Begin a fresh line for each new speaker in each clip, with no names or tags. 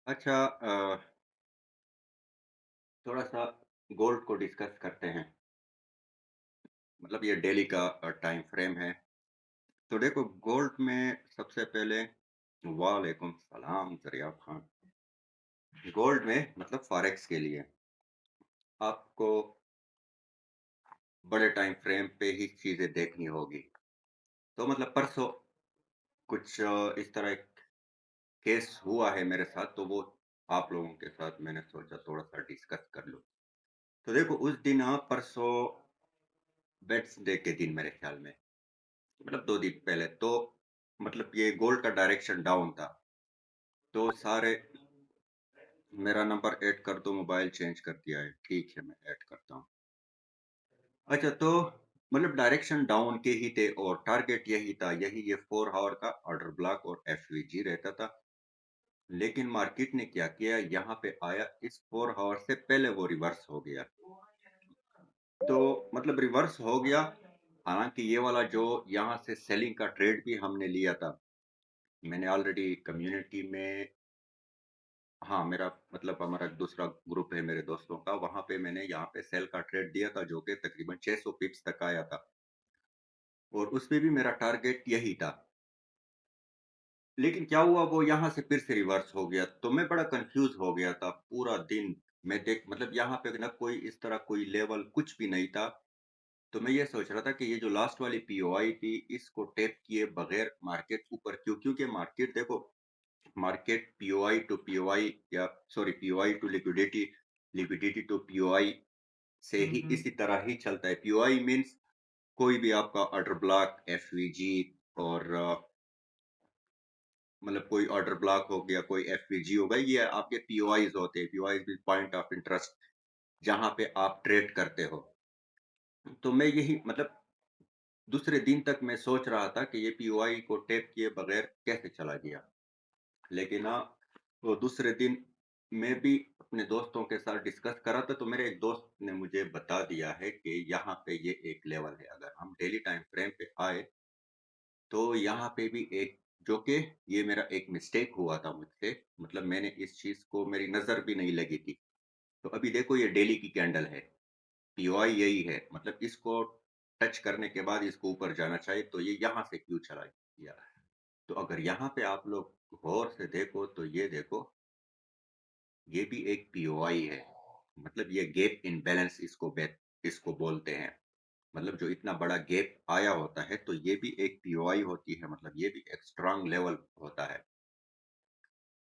अच्छा थोड़ा-सा गोल्ड को डिस्कस करते हैं। मतलब ये डेली का टाइम फ्रेम है। तो देखो गोल्ड में सबसे पहले वालेकुम सलाम ज़रियाब खान। गोल्ड में मतलब फॉरेक्स के लिए आपको बड़े टाइम फ्रेम पे ही चीज़ें देखनी होगी। तो मतलब परसों कुछ इस तरह एक केस हुआ है मेरे साथ, तो वो आप लोगों के साथ मैंने सोचा थोड़ा-सा डिस्कस कर लूँ। तो देखो उस दिन परसों वेडनेसडे के दिन मेरे ख़्याल में, मतलब 2 दिन पहले तो मतलब ये गोल्ड का डायरेक्शन डाउन था। तो सारे मेरा नंबर ऐड कर दो, मोबाइल चेंज कर दिया है। ठीक है, मैं ऐड करता हूँ। अच्छा तो मतलब डायरेक्शन डाउन के ही थे और टारगेट यही था, यही ये 4 हावर का ऑर्डर ब्लॉक और एफवीजी रहता था। लेकिन मार्केट ने क्या किया, यहाँ पे आया इस 4 हावर से पहले वो रिवर्स हो गया। तो मतलब रिवर्स हो गया, हालाँकि ये वाला जो यहाँ से सेलिंग का ट्रेड भी हमने लिया था, मैंने ऑलरेडी कम्युनिटी में हाँ, मेरा मतलब हमारा दूसरा ग्रुप है मेरे दोस्तों का, वहाँ पे मैंने यहाँ पे सेल का ट्रेड दिया था जो कि तकरीबन 600 पिप्स तक आया था और उसमें भी मेरा टारगेट यही था। लेकिन क्या हुआ वो यहाँ से फिर से रिवर्स हो गया, तो मैं बड़ा कन्फ्यूज़ हो गया था पूरा दिन। मैं देख मतलब यहाँ पे ना कोई इस तरह कोई लेवल कुछ भी नहीं था। तो मैं ये सोच रहा था कि ये जो लास्ट वाली पीओआई थी, इसको टैप किए बगैर मार्केट ऊपर क्यों? क्योंकि मार्केट देखो, मार्केट पीओआई टू पीओआई या sorry POI to liquidity, liquidity to POI से ही इसी तरह ही चलता है। पीओआई मीन्स कोई भी आपका ऑर्डर ब्लॉक, एफवीजी और मतलब कोई ऑर्डर ब्लॉक हो गया, कोई एफवीजी हो गया, ये आपके पीओआईज़ होते हैं। POI means point of interest, जहाँ पे आप ट्रेड करते हो। तो मैं यही मतलब दूसरे दिन तक मैं सोच रहा था कि ये पीओआई को टैप किए बगैर कैसे चला गया। लेकिन वो दूसरे दिन मैं भी अपने दोस्तों के साथ डिस्कस कर रहा था, तो मेरे एक दोस्त ने मुझे बता दिया है कि यहाँ पे ये एक लेवल है। अगर हम डेली टाइम फ्रेम पे आए, तो यहाँ पे भी एक जो कि ये मेरा एक मिस्टेक हुआ था मुझसे, मतलब मैंने इस चीज़ को मेरी नज़र भी नहीं लगी थी। तो अभी देखो ये डेली की कैंडल है, पीओआई यही है, मतलब इसको टच करने के बाद इसको ऊपर जाना चाहिए, तो ये यहाँ से क्यों चला गया? तो अगर यहाँ पे आप लोग गौर से देखो तो ये देखो, ये भी एक पीओआई है। मतलब ये गैप इम्बैलेंस इसको बोलते हैं। मतलब जो इतना बड़ा गैप आया होता है, तो ये भी एक पीओआई होती है, मतलब ये भी एक स्ट्रॉन्ग लेवल होता है,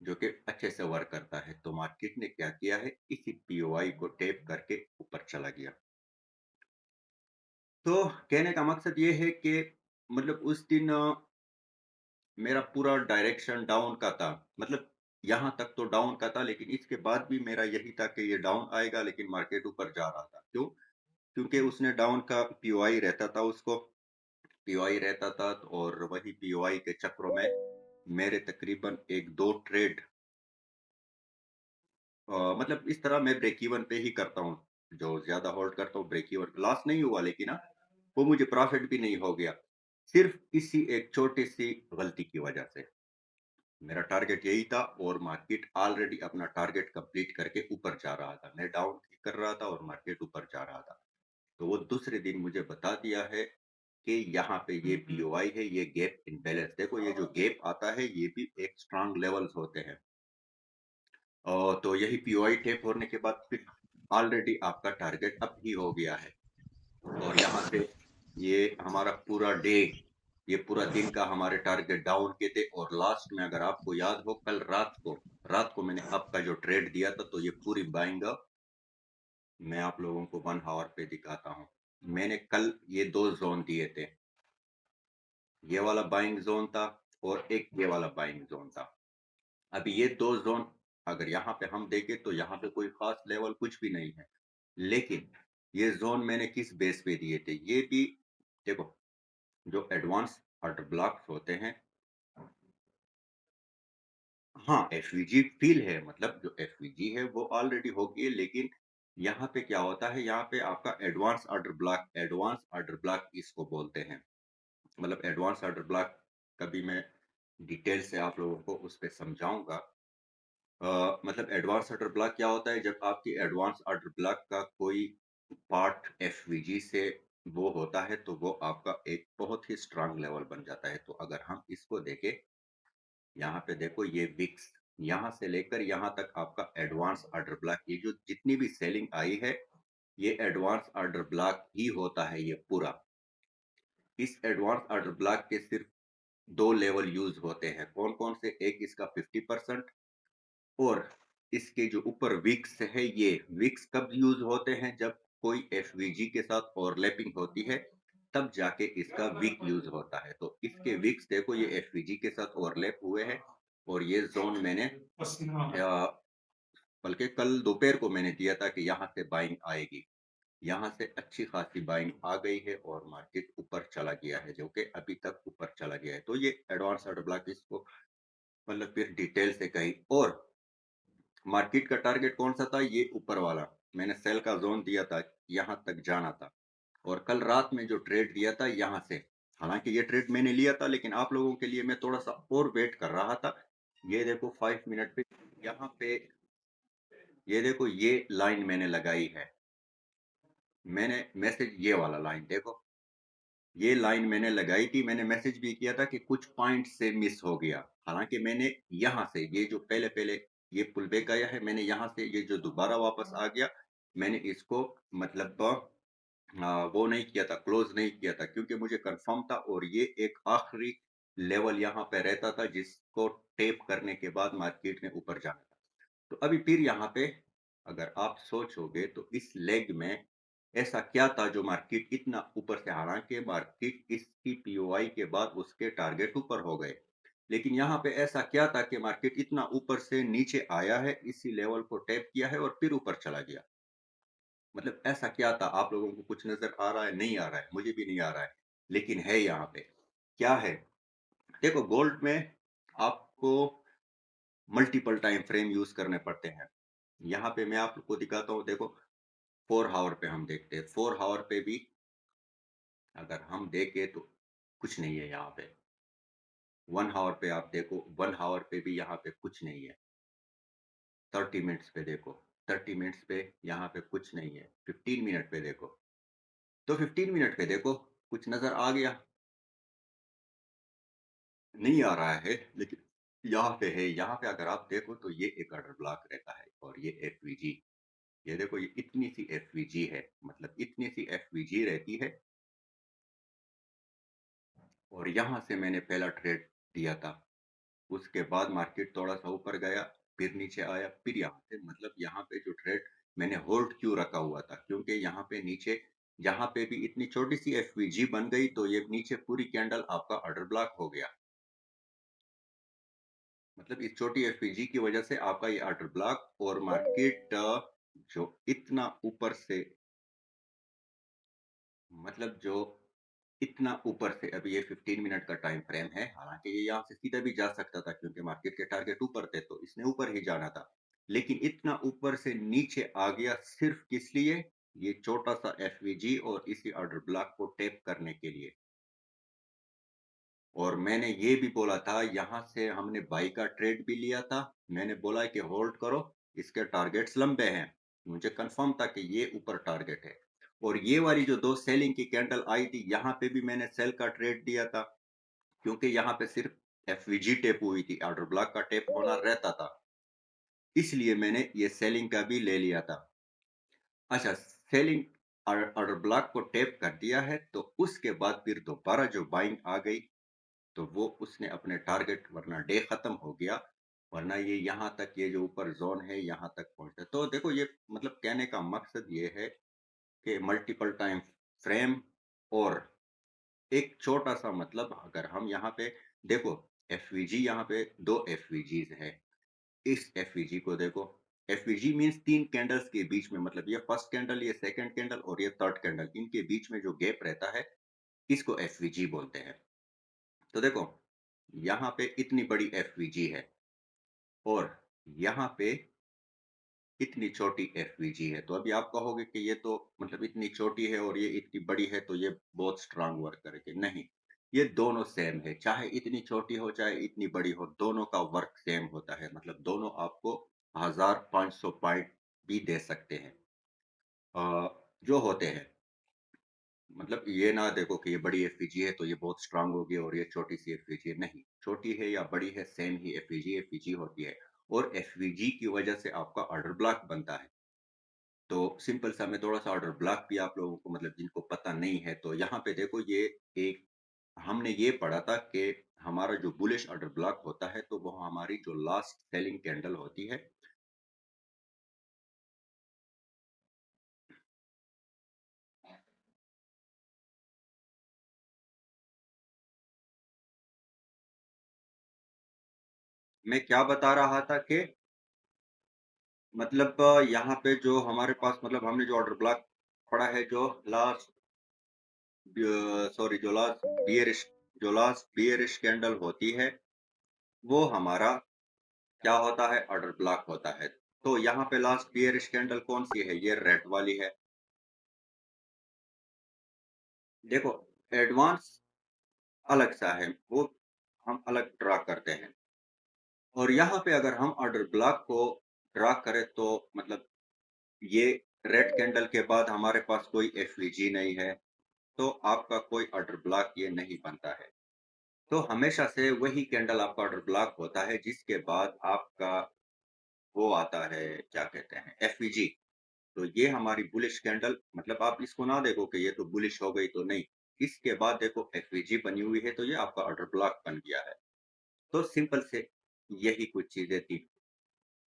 जो कि अच्छे से वर्क करता है। तो मार्केट ने क्या किया है, इसी पीओआई को टैप करके ऊपर चला गया। तो कहने का मकसद ये है कि मतलब उस दिन मेरा पूरा डायरेक्शन डाउन का था। मतलब यहाँ तक तो डाउन का था, लेकिन इसके बाद भी मेरा यही था कि ये डाउन आएगा, लेकिन मार्केट ऊपर जा रहा था। क्यों? क्योंकि उसने डाउन का पीओआई रहता था, उसको पीओआई रहता था और वही पीओआई के चक्रों में मेरे तकरीबन 1-2 ट्रेड मतलब इस तरह मैं ब्रेक इवन पे ही करता हूँ। जो ज़्यादा होल्ड करता हूँ ब्रेक इवन लॉस नहीं हुआ, लेकिन वो मुझे प्रॉफ़िट भी नहीं हो गया। सिर्फ़ इसी एक छोटी-सी गलती की वजह से। मेरा टारगेट यही था और मार्केट ऑलरेडी अपना टारगेट कंप्लीट करके ऊपर जा रहा था। मैं डाउन कर रहा था और मार्केट ऊपर जा रहा था। तो वो दूसरे दिन मुझे बता दिया है कि यहाँ पे ये पीओआई है, ये गैप इम्बैलेंस। देखो ये जो गैप आता है, ये भी एक स्ट्रॉन्ग लेवल्स होते हैं। तो यही पीओआई टैप होने के बाद फिर ऑलरेडी आपका टारगेट अप ही हो गया है और यहाँ से ये हमारा पूरा डे, ये पूरा दिन का हमारे टारगेट डाउन के थे और लास्ट में अगर आपको याद हो कल रात को मैंने अप का जो ट्रेड दिया था, तो ये पूरी बाइंग मैं आप लोगों को 1 हावर पे दिखाता हूँ। मैंने कल ये 2 ज़ोन दिए थे। ये वाला बाइंग ज़ोन था और एक ये वाला बाइंग ज़ोन था। अभी ये 2 ज़ोन अगर यहाँ पे हम देखें, तो यहाँ पे कोई ख़ास लेवल कुछ भी नहीं है। लेकिन ये ज़ोन मैंने किस बेस पे दिए थे? ये भी देखो, जो एडवांस ऑर्डर ब्लॉक्स होते हैं, हाँ, एफवीजी फ़ील है, मतलब जो एफवीजी है वो ऑलरेडी हो गई है, लेकिन यहाँ पे क्या होता है, यहाँ पे आपका एडवांस ऑर्डर ब्लॉक इसको बोलते हैं। मतलब एडवांस ऑर्डर ब्लॉक कभी मैं डिटेल से आप लोगों को उस पे समझाऊँगा। मतलब एडवांस ऑर्डर ब्लॉक क्या होता है? जब आपकी एडवांस ऑर्डर ब्लॉक का कोई पार्ट एफवीजी से वो होता है, तो वो आपका एक बहुत ही स्ट्रांग लेवल बन जाता है। तो अगर हम इसको देखें, यहाँ पे देखो ये विक्स, यहाँ से लेकर यहाँ तक आपका एडवांस ऑर्डर ब्लॉक, ये जो जितनी भी सेलिंग आई है, ये एडवांस ऑर्डर ब्लॉक ही होता है ये पूरा। इस एडवांस ऑर्डर ब्लॉक के सिर्फ 2 लेवल यूज़ होते हैं। कौन-कौन से? एक इसका 50% और इसके जो ऊपर विक्स है, ये विक्स कब यूज़ होते हैं? जब कोई एफवीजी के साथ ओवरलैपिंग होती है, तब जाके इसका विक यूज़ होता है। तो इसके विक्स देखो, ये एफवीजी के साथ ओवरलैप हुए हैं और ये ज़ोन मैंने बल्कि कल दोपहर को मैंने दिया था कि यहाँ से बाइंग आएगी। यहाँ से अच्छी खासी बाइंग आ गई है और मार्केट ऊपर चला गया है, जो कि अभी तक ऊपर चला गया है। तो ये एडवांस ऑर्डर ब्लॉक इसको मतलब फिर डिटेल से कही। और मार्केट का टारगेट कौन सा था? ये ऊपर वाला। मैंने सेल का जोन दिया था, यहाँ तक जाना था। और कल रात में जो ट्रेड दिया था यहाँ से, हालांकि ये ट्रेड मैंने लिया था, लेकिन आप लोगों के लिए मैं थोड़ा सा और वेट कर रहा था। ये देखो 5 मिनट पे, यहाँ पे ये देखो ये लाइन मैंने लगाई है। मैंने मैसेज, ये वाला लाइन देखो, ये लाइन मैंने लगाई थी। मैंने मैसेज भी किया था कि कुछ पॉइंट से मिस हो गया। हालांकि मैंने यहाँ से ये जो पहले पहले ये पुल बैक आया है, मैंने यहाँ से ये जो दोबारा वापस आ गया, मैंने इसको मतलब वो नहीं किया था, क्लोज नहीं किया था, क्योंकि मुझे कंफर्म था और ये एक आखिरी लेवल यहाँ पे रहता था जिसको टेप करने के बाद मार्केट ने ऊपर जाना था। तो अभी फिर यहाँ पे अगर आप सोचोगे तो इस लेग में ऐसा क्या था जो मार्केट इतना ऊपर से, हालांकि मार्केट इसकी पीओआई के बाद उसके टारगेट ऊपर हो गए, लेकिन यहाँ पे ऐसा क्या था कि मार्केट इतना ऊपर से नीचे आया है, इसी लेवल को टैप किया है और फिर ऊपर चला गया। मतलब ऐसा क्या था? आप लोगों को कुछ नजर आ रहा है? नहीं आ रहा है, मुझे भी नहीं आ रहा है, लेकिन है यहाँ पे। क्या है? देखो, गोल्ड में आपको मल्टीपल टाइम फ्रेम यूज करने पड़ते हैं। यहाँ पे मैं आपको दिखाता हूँ, देखो 4 आवर पे हम देखते हैं, 4 आवर पे भी अगर हम देखें तो कुछ नहीं है यहाँ पे। 1 आवर पे आप देखो, 1 आवर पे भी यहाँ पे कुछ नहीं है। 30 मिनट्स पे देखो, 30 मिनट्स पे यहाँ पे कुछ नहीं है। 15 मिनट पे देखो, तो 15 मिनट पे देखो, कुछ नजर आ गया? नहीं आ रहा है, लेकिन यहाँ पे है। यहाँ पे अगर आप देखो तो ये एक ऑर्डर ब्लॉक रहता है और ये एफवीजी, ये देखो, ये इतनी सी एफवीजी है, मतलब इतनी सी एफवीजी रहती है। और यहाँ से मैंने पहला ट्रेड दिया था। उसके बाद मार्केट थोड़ा-सा ऊपर गया, फिर नीचे आया, फिर यहाँ से, मतलब यहाँ पे जो ट्रेड मैंने होल्ड क्यों रखा हुआ था? क्योंकि यहाँ पे नीचे, यहाँ पे भी इतनी छोटी-सी एफवीजी बन गई, तो ये नीचे पूरी कैंडल आपका ऑर्डर ब्लॉक हो गया। मतलब इस छोटी एफवीजी की वजह से आपका ये ऑर्डर ब्लॉक और मार्केट जो इतना ऊपर से, मतलब जो इतना ऊपर से, अभी ये 15 मिनट का टाइम फ्रेम है, हालांकि ये यहाँ से सीधा भी जा सकता था क्योंकि मार्केट के टारगेट ऊपर थे, तो इसने ऊपर ही जाना था। लेकिन इतना ऊपर से नीचे आ गया सिर्फ किस लिए? ये छोटा सा एफवीजी और इसी ऑर्डर ब्लॉक को टेप करने के लिए। और मैंने ये भी बोला था, यहाँ से हमने बाई का ट्रेड भी लिया था। मैंने बोला कि होल्ड करो, इसके टारगेट्स लंबे हैं। मुझे कंफर्म था कि ये ऊपर टारगेट है। और ये वाली जो दो सेलिंग की कैंडल आई थी, यहाँ पे भी मैंने सेल का ट्रेड दिया था, क्योंकि यहाँ पे सिर्फ एफवीजी टेप हुई थी, ऑर्डर ब्लॉक का टेप होना रहता था। इसलिए मैंने ये सेलिंग का भी ले लिया था। अच्छा, सेलिंग ऑर्डर ब्लॉक को टेप कर दिया है, तो उसके बाद फिर दोबारा जो बाइंग आ गई, तो वो उसने अपने टारगेट, वरना डे खत्म हो गया, वरना ये यहाँ तक, ये जो ऊपर जोन है यहाँ तक पहुंचता। तो देखो, ये मतलब कहने का मकसद ये है कि मल्टीपल टाइम फ्रेम और एक छोटा सा, मतलब अगर हम यहाँ पे देखो, एफवीजी यहाँ पे दो एफवीजीज है। इस एफवीजी को देखो, एफवीजी मींस 3 कैंडल्स के बीच में, मतलब ये फर्स्ट कैंडल, ये सेकंड कैंडल और ये थर्ड कैंडल, इनके बीच में जो गैप रहता है, इसको एफवीजी बोलते हैं। तो देखो, यहाँ पे इतनी बड़ी एफवीजी है और यहाँ पे इतनी छोटी एफवीजी है। तो अभी आप कहोगे कि ये तो मतलब इतनी छोटी है और ये इतनी बड़ी है, तो ये बहुत स्ट्रांग वर्क करेगी। नहीं, ये दोनों सेम है, चाहे इतनी छोटी हो, चाहे इतनी बड़ी हो, दोनों का वर्क सेम होता है। मतलब दोनों आपको 1500 पॉइंट भी दे सकते हैं। अ, जो होते हैं, मतलब ये ना देखो कि ये बड़ी एफवीजी है तो ये बहुत स्ट्रांग होगी और ये छोटी सी एफवीजी है, नहीं। छोटी है या बड़ी है, सेम ही एफवीजी एफवीजी होती है। और एफवीजी की वजह से आपका ऑर्डर ब्लॉक बनता है। तो सिंपल सा मैं थोड़ा सा ऑर्डर ब्लॉक भी आप लोगों को, मतलब जिनको पता नहीं है, तो यहाँ पे देखो ये एक, हमने ये पढ़ा था कि हमारा जो बुलिश ऑर्डर ब्लॉक होता है तो वो हमारी जो लास्ट सेलिंग कैंडल होती है। मैं क्या बता रहा था कि मतलब यहाँ पे जो हमारे पास, मतलब हमने जो ऑर्डर ब्लॉक पढ़ा है, लास्ट जो लास्ट बियरिश कैंडल होती है, वो हमारा क्या होता है, ऑर्डर ब्लॉक होता है। तो यहाँ पे लास्ट बियरिश कैंडल कौन सी है, ये रेड वाली है। देखो, एडवांस अलग सा है, वो हम अलग ड्रा करते हैं। और यहाँ पे अगर हम ऑर्डर ब्लॉक को ड्रा करें तो मतलब ये रेड कैंडल के बाद हमारे पास कोई एफवीजी नहीं है, तो आपका कोई ऑर्डर ब्लॉक ये नहीं बनता है। तो हमेशा से वही कैंडल आपका ऑर्डर ब्लॉक होता है, जिसके बाद आपका वो आता है, क्या कहते हैं, एफवीजी। तो ये हमारी बुलिश कैंडल, मतलब आप इसको ना देखो कि ये तो बुलिश हो गई, तो नहीं। इसके बाद देखो एफवीजी बनी हुई है, तो ये आपका ऑर्डर ब्लॉक बन गया है। तो सिंपल से यही कुछ चीजें थी।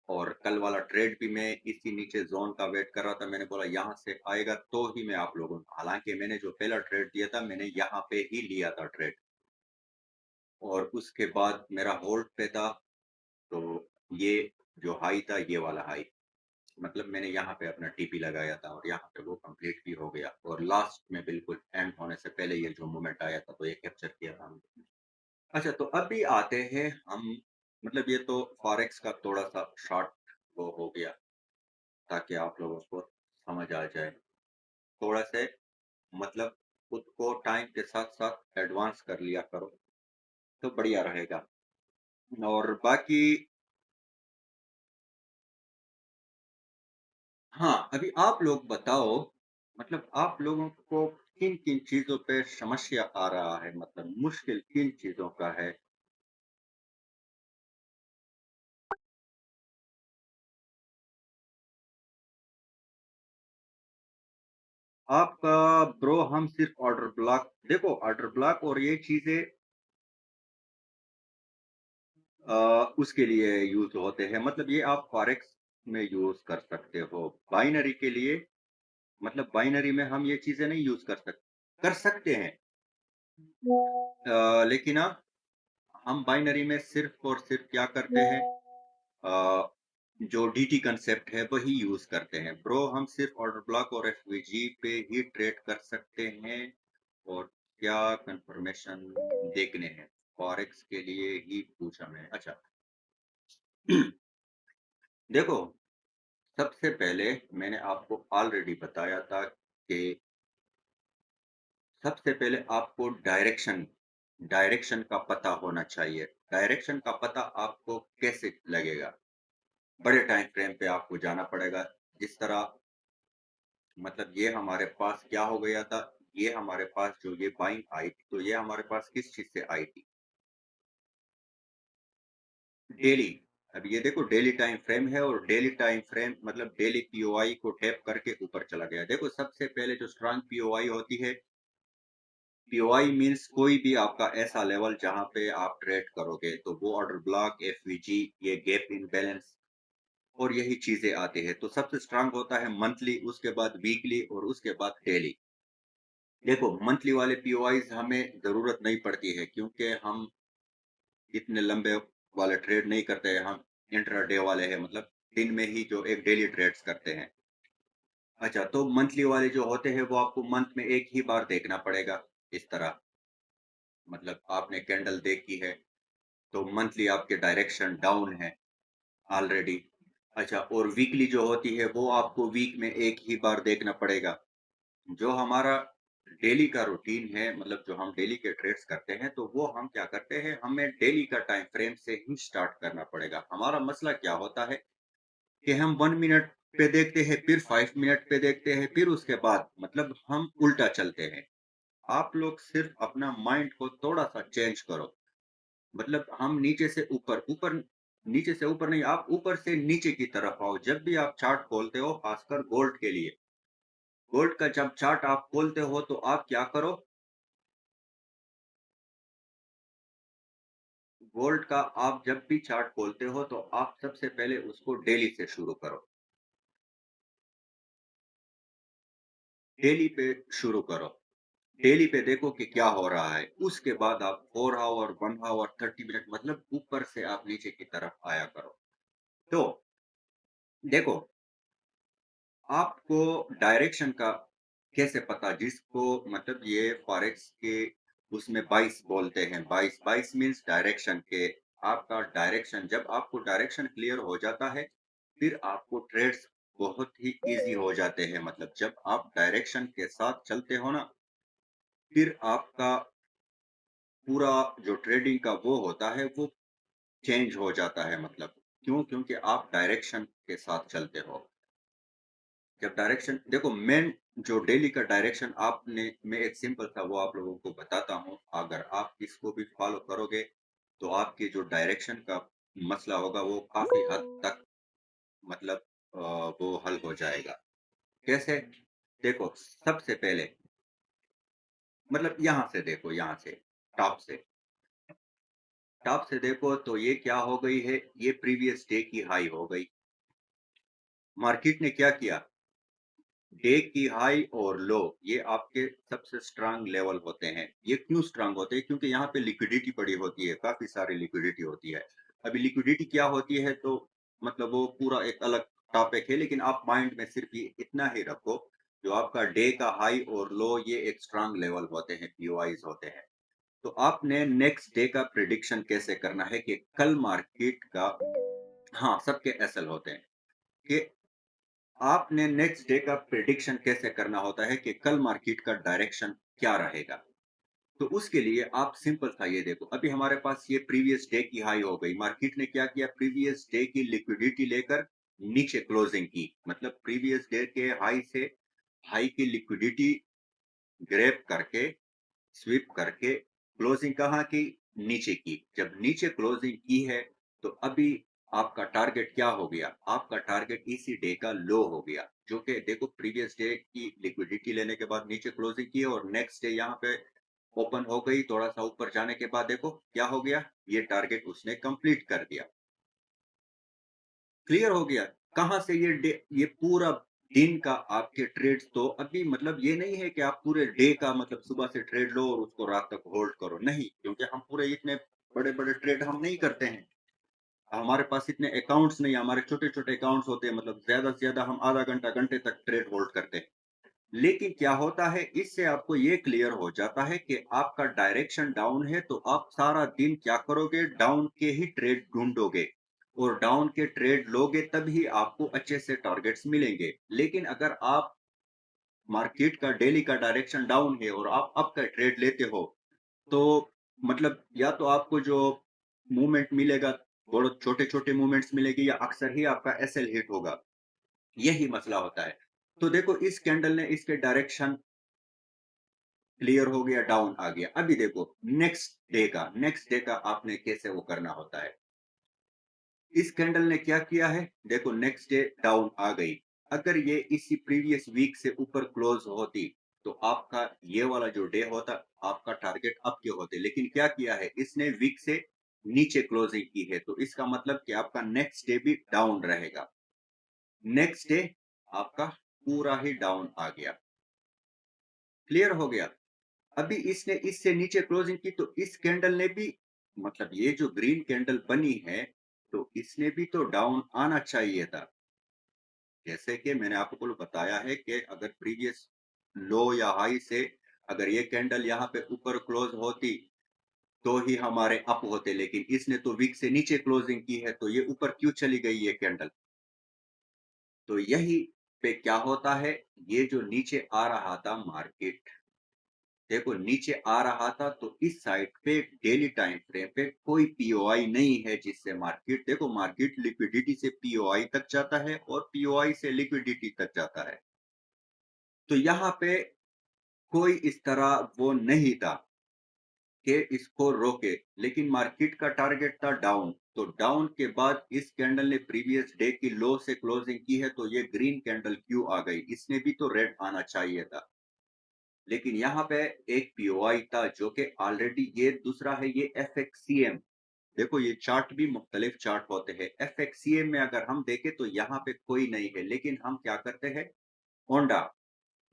और कल वाला ट्रेड भी मैं इसी नीचे ज़ोन का वेट कर रहा था। मैंने बोला यहाँ से आएगा तो ही मैं आप लोगों को, हालाँकि मैंने जो पहला ट्रेड दिया था, मैंने यहाँ पे ही लिया था ट्रेड। और उसके बाद मेरा होल्ड पे था, तो ये जो हाई था, ये वाला हाई, मतलब मैंने यहाँ पे अपना टीपी लगाया था और यहाँ पे वो कंप्लीट भी हो गया। और लास्ट में बिल्कुल एंड होने से पहले ये जो मोमेंट आया था, तो ये कैप्चर किया था हमने। अच्छा, तो अभी आते हैं हम, मतलब ये तो फॉरेक्स का थोड़ा-सा शॉर्ट वो हो गया, ताकि आप लोगों को समझ आ जाए। थोड़ा से, मतलब खुद को टाइम के साथ-साथ एडवांस कर लिया करो, तो बढ़िया रहेगा। और बाकी हाँ, अभी आप लोग बताओ, मतलब आप लोगों को किन-किन चीज़ों पे समस्या आ रहा है? मतलब मुश्किल किन चीज़ों का है? आपका ब्रो, हम सिर्फ़ ऑर्डर ब्लॉक देखो, ऑर्डर ब्लॉक और ये चीज़ें उसके लिए यूज़ होते हैं। मतलब ये आप फॉरेक्स में यूज़ कर सकते हो। बाइनरी के लिए, मतलब बाइनरी में हम ये चीज़ें नहीं यूज़ कर सकते हैं। लेकिन ना, हम बाइनरी में सिर्फ़ और सिर्फ़ क्या करते हैं, अ, जो डीटी कांसेप्ट है वही यूज़ करते हैं। ब्रो, हम सिर्फ़ ऑर्डर ब्लॉक और एफवीजी पे ही ट्रेड कर सकते हैं। और क्या कन्फर्मेशन देखने हैं? फॉरेक्स के लिए ही पूछा मैं। अच्छा, देखो, सबसे पहले मैंने आपको ऑलरेडी बताया था कि सबसे पहले आपको डायरेक्शन का पता होना चाहिए। डायरेक्शन का पता आपको कैसे लगेगा? बड़े टाइम फ्रेम पे आपको जाना पड़ेगा। जिस तरह, मतलब ये हमारे पास क्या हो गया था, ये हमारे पास जो ये बाइंग आई थी, तो ये हमारे पास किस चीज़ से आई थी? डेली। अब ये देखो, डेली टाइम फ्रेम है और डेली टाइम फ्रेम मतलब डेली पीओआई को टैप करके ऊपर चला गया। देखो, सबसे पहले जो स्ट्रॉन्ग पीओआई होती है, पीओआई मीन्स कोई भी आपका ऐसा लेवल जहाँ पे आप ट्रेड करोगे, तो वो ऑर्डर ब्लॉक, एफवीजी, ये गैप इम्बैलेंस और यही चीज़ें आती हैं। तो सबसे स्ट्रॉन्ग होता है मंथली, उसके बाद वीकली और उसके बाद डेली। देखो, मंथली वाले पीओआईज़ हमें ज़रूरत नहीं पड़ती है, क्योंकि हम इतने लंबे वाले ट्रेड नहीं करते हैं, हम इंट्राडे वाले हैं, मतलब दिन में ही जो एक डेली ट्रेड्स करते हैं। अच्छा, तो मंथली वाले जो होते हैं वो आपको मंथ में एक ही बार देखना पड़ेगा, इस तरह। मतलब आपने कैंडल देखी है, तो मंथली आपके डायरेक्शन डाउन है ऑलरेडी। अच्छा, और वीकली जो होती है वो आपको वीक में एक ही बार देखना पड़ेगा। जो हमारा डेली का रूटीन है, मतलब जो हम डेली के ट्रेड्स करते हैं, तो वो हम क्या करते हैं, हमें डेली का टाइम फ्रेम से ही स्टार्ट करना पड़ेगा। हमारा मसला क्या होता है कि हम 1 मिनट पे देखते हैं, फिर 5 मिनट पे देखते हैं, फिर उसके बाद मतलब हम उल्टा चलते हैं। आप लोग सिर्फ़ अपना माइंड को थोड़ा-सा चेंज करो। मतलब हम नीचे से ऊपर, ऊपर नीचे से ऊपर नहीं, आप ऊपर से नीचे की तरफ आओ। जब भी आप चार्ट खोलते हो, खासकर गोल्ड के लिए, गोल्ड का जब चार्ट आप खोलते हो, तो आप क्या करो, गोल्ड का आप जब भी चार्ट खोलते हो, तो आप सबसे पहले उसको डेली से शुरू करो। डेली पे शुरू करो। डेली पे देखो कि क्या हो रहा है। उसके बाद आप 4 ऑवर, 1 ऑवर, 30 मिनट मतलब ऊपर से आप नीचे की तरफ आया करो। तो देखो, आपको डायरेक्शन का कैसे पता, जिसको मतलब ये फॉरेक्स के उसमें 22 बोलते हैं, 22 मीन्स डायरेक्शन के, आपका डायरेक्शन जब आपको डायरेक्शन क्लियर हो जाता है, फिर आपको ट्रेड्स बहुत ही ईज़ी हो जाते हैं। मतलब जब आप डायरेक्शन के साथ चलते हो ना, फिर आपका पूरा जो ट्रेडिंग का वो होता है, वो चेंज हो जाता है मतलब। क्यों? क्योंकि आप डायरेक्शन के साथ चलते हो। जब डायरेक्शन देखो, मेन जो डेली का डायरेक्शन आपने मैं एक सिंपल सा वो आप लोगों को बताता हूँ। अगर आप इसको भी फॉलो करोगे, तो आपकी जो डायरेक्शन का मसला होगा, वो काफ़ी हद तक मतलब वो हल हो जाएगा। कैसे? देखो, सबसे पहले मतलब यहाँ से देखो, यहाँ से, टॉप से। टॉप से देखो तो ये क्या हो गई है, ये प्रीवियस डे की हाई हो गई। मार्केट ने क्या किया, डे की हाई और लो, ये आपके सबसे स्ट्रांग लेवल होते हैं। ये क्यों स्ट्रांग होते हैं? क्योंकि यहाँ पे लिक्विडिटी पड़ी होती है, काफी सारी लिक्विडिटी होती है। अभी लिक्विडिटी क्या होती है, तो मतलब वो पूरा एक अलग टॉपिक है, लेकिन आप माइंड में सिर्फ ये इतना ही रखो, जो आपका डे का हाई और लो, ये एक स्ट्रांग लेवल होते हैं, पीओआईज होते हैं। तो आपने नेक्स्ट डे का प्रिडिक्शन कैसे करना है कि कल मार्केट का, हाँ, सबके एसएल होते हैं कि आपने नेक्स्ट डे का प्रेडिक्शन कैसे करना होता है कि कल मार्केट का डायरेक्शन क्या रहेगा। तो उसके लिए आप सिंपल सा ये देखो, अभी हमारे पास ये प्रीवियस डे की हाई हो गई, मार्केट ने क्या किया, प्रीवियस डे की लिक्विडिटी लेकर नीचे क्लोजिंग की, मतलब प्रीवियस डे के हाई से हाई की लिक्विडिटी ग्रैब करके, स्वीप करके क्लोजिंग कहाँ की, नीचे की। जब नीचे क्लोजिंग की है, तो अभी आपका टारगेट क्या हो गया, आपका टारगेट इसी डे का लो हो गया, जो कि देखो प्रीवियस डे की लिक्विडिटी लेने के बाद नीचे क्लोजिंग की है, और नेक्स्ट डे यहाँ पे ओपन हो गई, थोड़ा सा ऊपर जाने के बाद देखो क्या हो गया, ये टारगेट उसने कंप्लीट कर दिया। क्लियर हो गया। कहाँ से ये पूरा दिन का आपके ट्रेड्स, तो अभी मतलब ये नहीं है कि आप पूरे डे का मतलब सुबह से ट्रेड लो और उसको रात तक होल्ड करो, नहीं, क्योंकि हम पूरे इतने बड़े-बड़े ट्रेड हम नहीं करते हैं। हमारे पास इतने अकाउंट्स नहीं है, हमारे छोटे-छोटे अकाउंट्स होते हैं, मतलब ज़्यादा से ज़्यादा हम आधा घंटा, घंटे तक ट्रेड होल्ड करते हैं। लेकिन क्या होता है, इससे आपको ये क्लियर हो जाता है कि आपका डायरेक्शन डाउन है, तो आप सारा दिन क्या करोगे, डाउन के ही ट्रेड ढूंढोगे, और डाउन के ट्रेड लोगे तभी आपको अच्छे से टारगेट्स मिलेंगे। लेकिन अगर आप मार्केट का डेली का डायरेक्शन डाउन है और आप अप का ट्रेड लेते हो, तो मतलब या तो आपको जो मूवमेंट मिलेगा, बहुत छोटे छोटे मूवमेंट्स मिलेगी, या अक्सर ही आपका एसएल हिट होगा। यही मसला होता है। तो देखो, इस कैंडल ने इसके डायरेक्शन क्लियर हो गया, डाउन आ गया। अभी देखो नेक्स्ट डे का आपने कैसे वो करना होता है। इस कैंडल ने क्या किया है, देखो नेक्स्ट डे डाउन आ गई। अगर ये इसी प्रीवियस वीक से ऊपर क्लोज होती, तो आपका ये वाला जो डे होता, आपका टारगेट अप के होते, लेकिन क्या किया है, इसने वीक से नीचे क्लोजिंग की है, तो इसका मतलब कि आपका नेक्स्ट डे भी डाउन रहेगा। नेक्स्ट डे आपका पूरा ही डाउन आ गया। क्लियर हो गया। अभी इसने इससे नीचे क्लोजिंग की, तो इस कैंडल ने भी मतलब ये जो ग्रीन कैंडल बनी है, तो इसने भी तो डाउन आना चाहिए था। जैसे कि मैंने आपको बताया है कि अगर प्रीवियस लो या हाई से अगर ये कैंडल यहाँ पे ऊपर क्लोज होती, तो ही हमारे अप होते, लेकिन इसने तो वीक से नीचे क्लोजिंग की है, तो ये ऊपर क्यों चली गई ये कैंडल। तो यही पे क्या होता है, ये जो नीचे आ रहा था मार्केट, देखो नीचे आ रहा था तो इस साइड पे डेली टाइम फ्रेम पे कोई पीओआई नहीं है, जिससे मार्केट, देखो मार्केट लिक्विडिटी से पीओआई तक जाता है और पीओआई से लिक्विडिटी तक जाता है। तो यहाँ पे कोई इस तरह वो नहीं था कि इसको रोके, लेकिन मार्केट का टारगेट था डाउन। तो डाउन के बाद इस कैंडल ने प्रीवियस डे की लो से क्लोजिंग की है, तो ये ग्रीन कैंडल क्यों आ गई? इसने भी तो रेड आना चाहिए था। लेकिन यहाँ पे एक पीओआई था जो कि ऑलरेडी, ये दूसरा है ये एफएक्सीएम। देखो ये चार्ट भी मुख्तलिफ चार्ट होते हैं। एफएक्सीएम में अगर हम देखें तो यहाँ पे कोई नहीं है, लेकिन हम क्या करते हैं, ओंडा,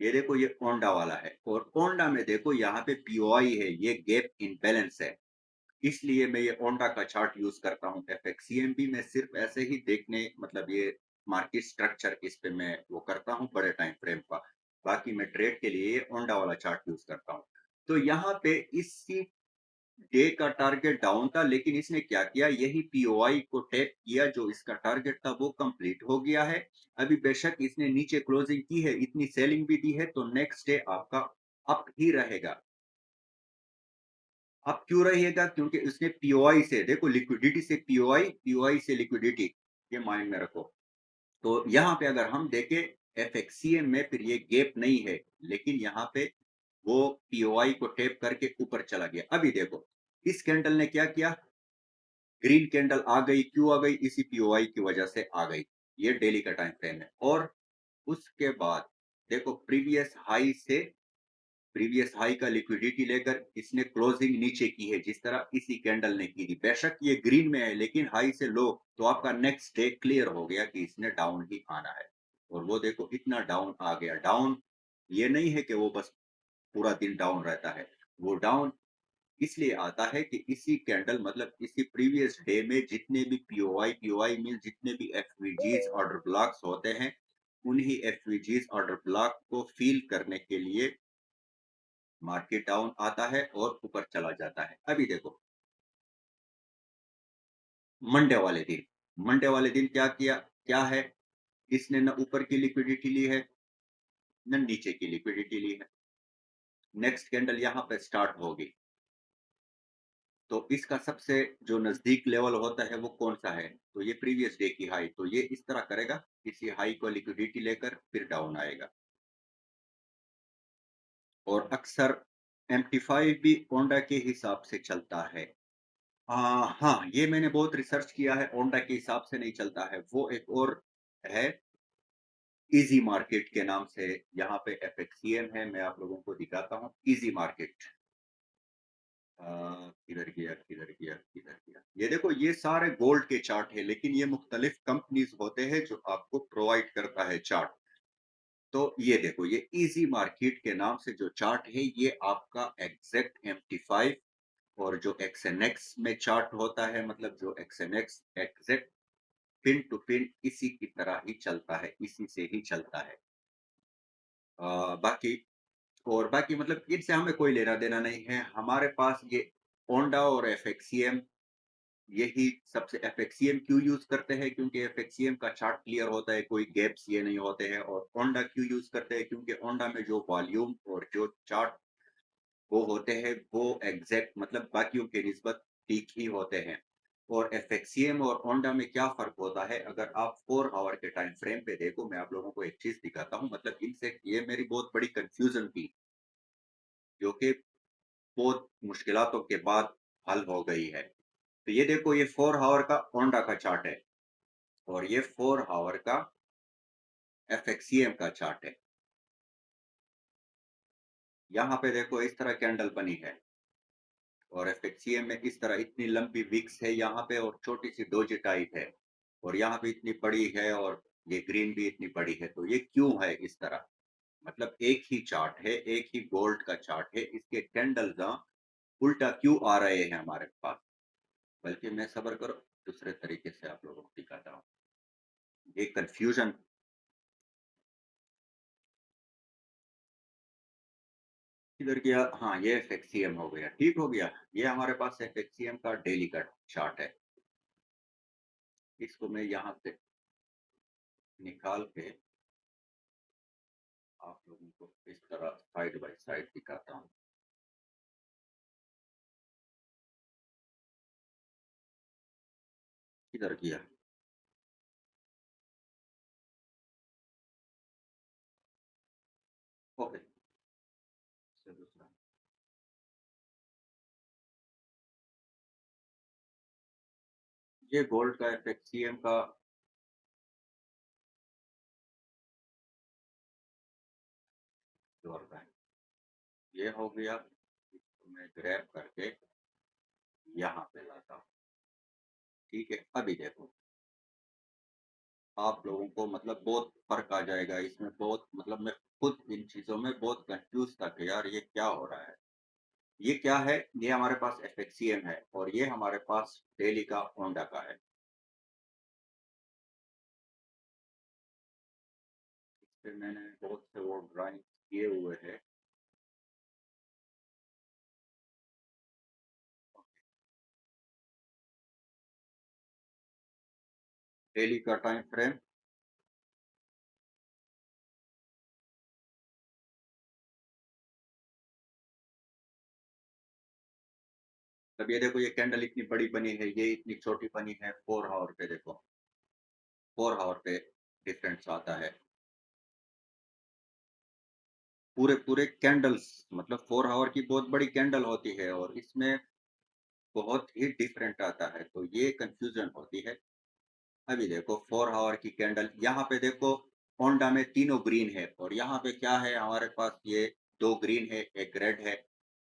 ये देखो ये ओंडा वाला है, और ओंडा में देखो यहाँ पे पीओआई है, ये गैप इनबैलेंस है। इसलिए मैं ये ओंडा का चार्ट यूज करता हूँ। एफएक्सीएम भी मैं सिर्फ ऐसे ही देखने, मतलब ये मार्केट स्ट्रक्चर इस पे मैं वो करता हूँ बड़े टाइम फ्रेम का। बाकी मैं ट्रेड के लिए ये ओंडा वाला चार्ट यूज करता हूँ। तो यहाँ पे इसी डे का टारगेट डाउन था, लेकिन इसने क्या किया, यही पीओआई को टैप किया, जो इसका टारगेट था वो कंप्लीट हो गया है। अभी बेशक इसने नीचे क्लोजिंग की है, इतनी सेलिंग भी दी है, तो नेक्स्ट डे आपका अप ही रहेगा। अब क्यों रहेगा? क्योंकि उसने पीओआई से, देखो लिक्विडिटी से पीओआई, पीओआई से लिक्विडिटी, ये माइंड में रखो। तो यहाँ पे अगर हम देखें एफएक्सीएम में, फिर ये गैप नहीं है, लेकिन यहाँ पे वो पीओआई को टैप करके ऊपर चला गया। अभी देखो इस कैंडल ने क्या किया, ग्रीन कैंडल आ गई, क्यों आ गई? इसी पीओआई की वजह से आ गई। ये डेली का टाइम फ्रेम है। और उसके बाद देखो प्रीवियस हाई का लिक्विडिटी लेकर इसने क्लोजिंग नीचे की है, जिस तरह इसी कैंडल ने की थी। बेशक ये ग्रीन में है, लेकिन हाई से लो, तो आपका नेक्स्ट डे क्लियर हो गया कि इसने डाउन ही आना है। और वो देखो इतना डाउन आ गया। डाउन ये नहीं है कि वो बस पूरा दिन डाउन रहता है, वो डाउन इसलिए आता है कि इसी कैंडल, मतलब इसी प्रीवियस डे में जितने भी पीओआई, पीओआई मीन जितने भी एफवीजीज ऑर्डर ब्लॉक्स होते हैं, उन्हीं एफवीजीज ऑर्डर ब्लॉक को फील करने के लिए मार्केट डाउन आता है और ऊपर चला जाता है। अभी देखो मंडे वाले दिन, मंडे वाले दिन क्या किया, क्या है, इसने न ऊपर की लिक्विडिटी ली है, न नीचे की लिक्विडिटी ली है। नेक्स्ट कैंडल यहाँ पे स्टार्ट होगी, तो इसका सबसे जो नजदीक लेवल होता है वो कौन सा है? तो ये प्रीवियस डे की हाई। तो ये इस तरह करेगा, इसी हाई को लिक्विडिटी लेकर फिर डाउन आएगा। और अक्सर एमटी5 भी ओंडा के हिसाब से चलता है। हाँ, ये मैंने बहुत रिसर्च किया है, ओंडा के हिसाब से नहीं चलता है। वो एक और है, इजी मार्केट के नाम से। यहाँ पे एफएक्सीएम है, मैं आप लोगों को दिखाता हूँ इजी मार्केट। किधर गया, किधर गया, किधर गया? ये देखो ये सारे गोल्ड के चार्ट है, लेकिन ये मुख्तलिफ कंपनीज होते हैं जो आपको प्रोवाइड करता है चार्ट। तो ये देखो ये इजी मार्केट के नाम से जो चार्ट है, ये आपका एग्जैक्ट एमटी5 और जो एक्सएनएक्स में चार्ट होता है, मतलब जो एक्सएनएक्स एग्जैक्ट पिन टू पिन इसी की तरह ही चलता है, इसी से ही चलता है। बाकी, और बाकी मतलब इनसे हमें कोई लेना देना नहीं है। हमारे पास ये ओंडा और एफएक्सीएम, यही सबसे। एफएक्सीएम क्यों यूज करते हैं? क्योंकि एफएक्सीएम का चार्ट क्लियर होता है, कोई गैप्स ये नहीं होते हैं। और ओंडा क्यों यूज करते हैं? क्योंकि ओंडा में जो वॉल्यूम और जो चार्ट वो होते हैं, वो एग्जैक्ट, मतलब बाकियों के निस्बत ठीक ही होते हैं। और एफएक्सीएम और ओंडा में क्या फर्क होता है? अगर आप 4 आवर के टाइम फ्रेम पे देखो, मैं आप लोगों को एक चीज दिखाता हूँ, मतलब इनसे ये मेरी बहुत बड़ी कंफ्यूजन थी, जो कि बहुत मुश्किलातों के बाद हल हो गई है। तो ये देखो ये 4 आवर का ओंडा का चार्ट है, और ये 4 आवर का एफएक्सीएम का चार्ट है। यहाँ पे देखो इस तरह कैंडल बनी है, और एफएक्सीएम में इस तरह इतनी लंबी विक्स है यहाँ पे, और छोटी सी डोजी टाइप है, और यहाँ पे इतनी बड़ी है, और ये ग्रीन भी इतनी बड़ी है। तो ये क्यों है इस तरह? मतलब एक ही चार्ट है, एक ही गोल्ड का चार्ट है, इसके कैंडल्स उल्टा क्यों आ रहे हैं हमारे पास? बल्कि मैं सबर करो, दूसरे तरीके से आप लोगों को दिखाता हूँ। ये कंफ्यूजन किधर गया? हाँ, ये एफएक्सीएम हो गया, ठीक हो गया। ये हमारे पास एफएक्सीएम का डेली का चार्ट है। इसको मैं यहाँ से निकाल के आप लोगों को इस तरह साइड बाय साइड दिखाता हूँ। किधर किया? ओके, से दूसरा। ये गोल्ड का एफएक्सीएम का जो होता है, ये हो गया, इसको मैं ग्रैब करके यहाँ पे लाता हूँ। ठीक है, अभी देखो, आप लोगों को मतलब बहुत फ़र्क आ जाएगा इसमें, बहुत मतलब मैं खुद इन चीज़ों में बहुत कन्फ्यूज़ था कि यार ये क्या हो रहा है? ये क्या है? ये हमारे पास एफएक्सीएम है और ये हमारे पास डेली का होंडा का है। फिर मैंने बहुत से वो ड्राइंग किए हुए हैं। डेली का टाइम फ्रेम, अब ये देखो, ये कैंडल इतनी बड़ी बनी है, ये इतनी छोटी बनी है, 4 आवर पे देखो, 4 आवर पे डिफरेंस आता है। पूरे-पूरे कैंडल्स, मतलब 4 आवर की बहुत बड़ी कैंडल होती है और इसमें बहुत ही डिफरेंट आता है, तो ये कन्फ्यूज़न होती है। अभी देखो, 4 आवर की कैंडल, यहाँ पे देखो होंडा में तीनों ग्रीन है और यहाँ पे क्या है हमारे पास, ये 2 ग्रीन है, 1 रेड है।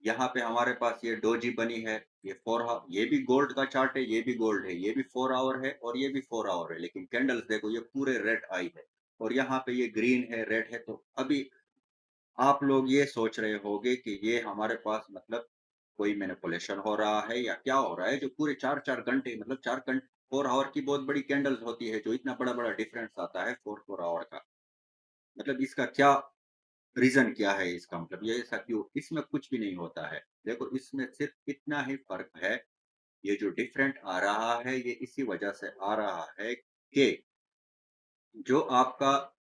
यहाँ पे हमारे पास ये डोजी बनी है, ये 4 ये भी गोल्ड का चार्ट है, ये भी गोल्ड है, ये भी 4 आवर है और ये भी 4 आवर है, लेकिन कैंडल्स देखो ये पूरे रेड आई है और यहाँ पे ये ग्रीन है, रेड है। तो अभी आप लोग ये सोच रहे होंगे कि ये हमारे पास मतलब कोई मैनिपुलेशन हो रहा है या क्या हो रहा है, जो पूरे 4-4 घंटे, मतलब 4 4 आवर की बहुत बड़ी कैंडल्स होती है, जो इतना बड़ा-बड़ा डिफरेंस आता है 4-4 आवर का। मतलब इसका क्या रीज़न क्या है इसका, मतलब ये ऐसा क्यों? इसमें कुछ भी नहीं होता है। देखो, इसमें सिर्फ़ इतना ही फ़र्क है, ये जो डिफरेंट आ रहा है, ये इसी वजह से आ रहा है कि जो आपका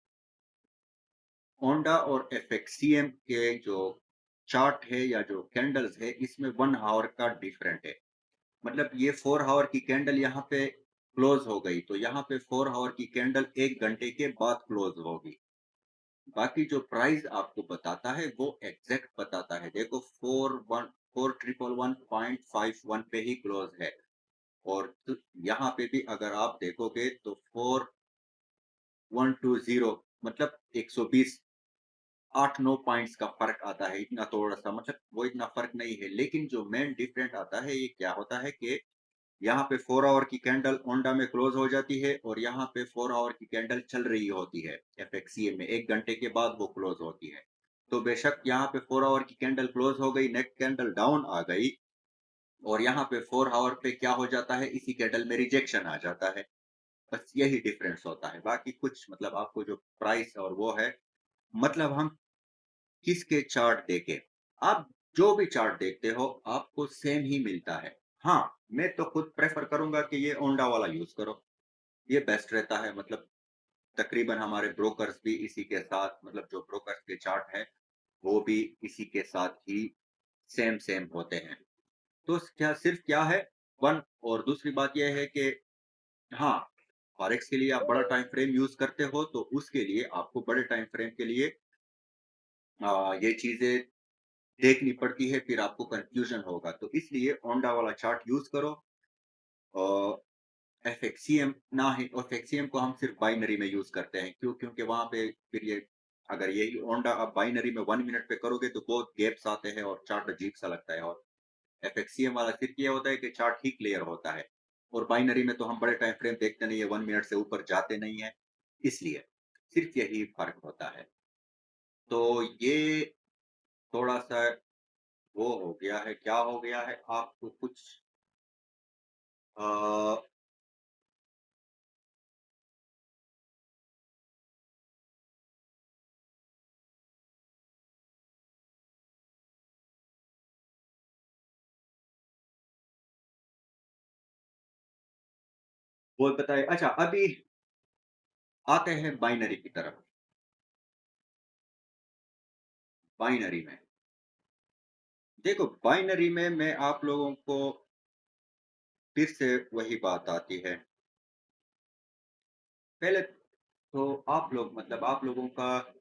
होंडा और एफएक्सीएम के जो चार्ट है या जो कैंडल्स है, इसमें 1 आवर का डिफरेंट है। मतलब ये 4 आवर की कैंडल यहाँ पे क्लोज़ हो गई, तो यहाँ पे 4 आवर की कैंडल 1 घंटे के बाद क्लोज़ होगी। बाकी जो प्राइस आपको बताता है, वो एग्ज़ैक्ट बताता है। देखो, 4141.51 पे ही क्लोज़ है और यहाँ पे भी अगर आप देखोगे तो 4120, मतलब 120, 8-9 पॉइंट्स का फ़र्क आता है, इतना थोड़ा-सा, मतलब वो इतना फ़र्क नहीं है। लेकिन जो मेन डिफरेंट आता है, ये क्या होता है कि यहाँ पे 4 आवर की कैंडल होंडा में क्लोज़ हो जाती है और यहाँ पे 4 आवर की कैंडल चल रही होती है एफएक्सीए में, 1 घंटे के बाद वो क्लोज़ होती है। तो बेशक यहाँ पे 4 आवर की कैंडल क्लोज़ हो गई, नेक्स्ट कैंडल डाउन आ गई और यहाँ पे 4 आवर पे क्या हो जाता है, इसी कैंडल में रिजेक्शन आ जाता है। बस यही डिफरेंस होता है, बाकी कुछ मतलब आपको जो प्राइस और वो है, मतलब हम किसके चार्ट देखें, आप जो भी चार्ट देखते हो, आपको सेम ही मिलता है। हाँ, मैं तो खुद प्रेफ़र करूँगा कि ये ओंडा वाला यूज़ करो, ये बेस्ट रहता है। मतलब तकरीबन हमारे ब्रोकर्स भी इसी के साथ, मतलब जो ब्रोकर्स के चार्ट हैं, वो भी इसी के साथ ही सेम-सेम होते हैं। तो क्या सिर्फ़ क्या है, 1 और दूसरी बात ये है कि हाँ, फॉरेक्स के लिए आप बड़ा टाइम फ्रेम यूज़ करते हो, तो उसके लिए आपको बड़े टाइम फ्रेम के लिए ये चीज़ें देखनी पड़ती है, फिर आपको कन्फ्यूज़न होगा। तो इसलिए होंडा वाला चार्ट यूज़ करो। अ, एफएक्सीएम ना ही, एफएक्सीएम को हम सिर्फ़ बाइनरी में यूज़ करते हैं। क्यों? क्योंकि वहाँ पे फिर ये, अगर यही होंडा आप बाइनरी में 1 मिनट पे करोगे तो बहुत गैप्स आते हैं और चार्ट अजीब-सा लगता है, और एफएक्सीएम वाला सिर्फ़ ये होता है कि चार्ट ही क्लियर होता है और बाइनरी में तो हम बड़े टाइम फ्रेम देखते नहीं है, 1 मिनट से ऊपर जाते नहीं हैं, इसलिए। सिर्फ़ यही फ़र्क होता है। तो ये थोड़ा-सा वो हो गया है, क्या हो गया है, आपको कुछ अ, वो बताइए। अच्छा, अभी आते हैं बाइनरी की तरफ। बाइनरी में, देखो, बाइनरी में मैं आप लोगों को फिर से वही बात आती है। पहले तो आप लोग मतलब आप लोगों का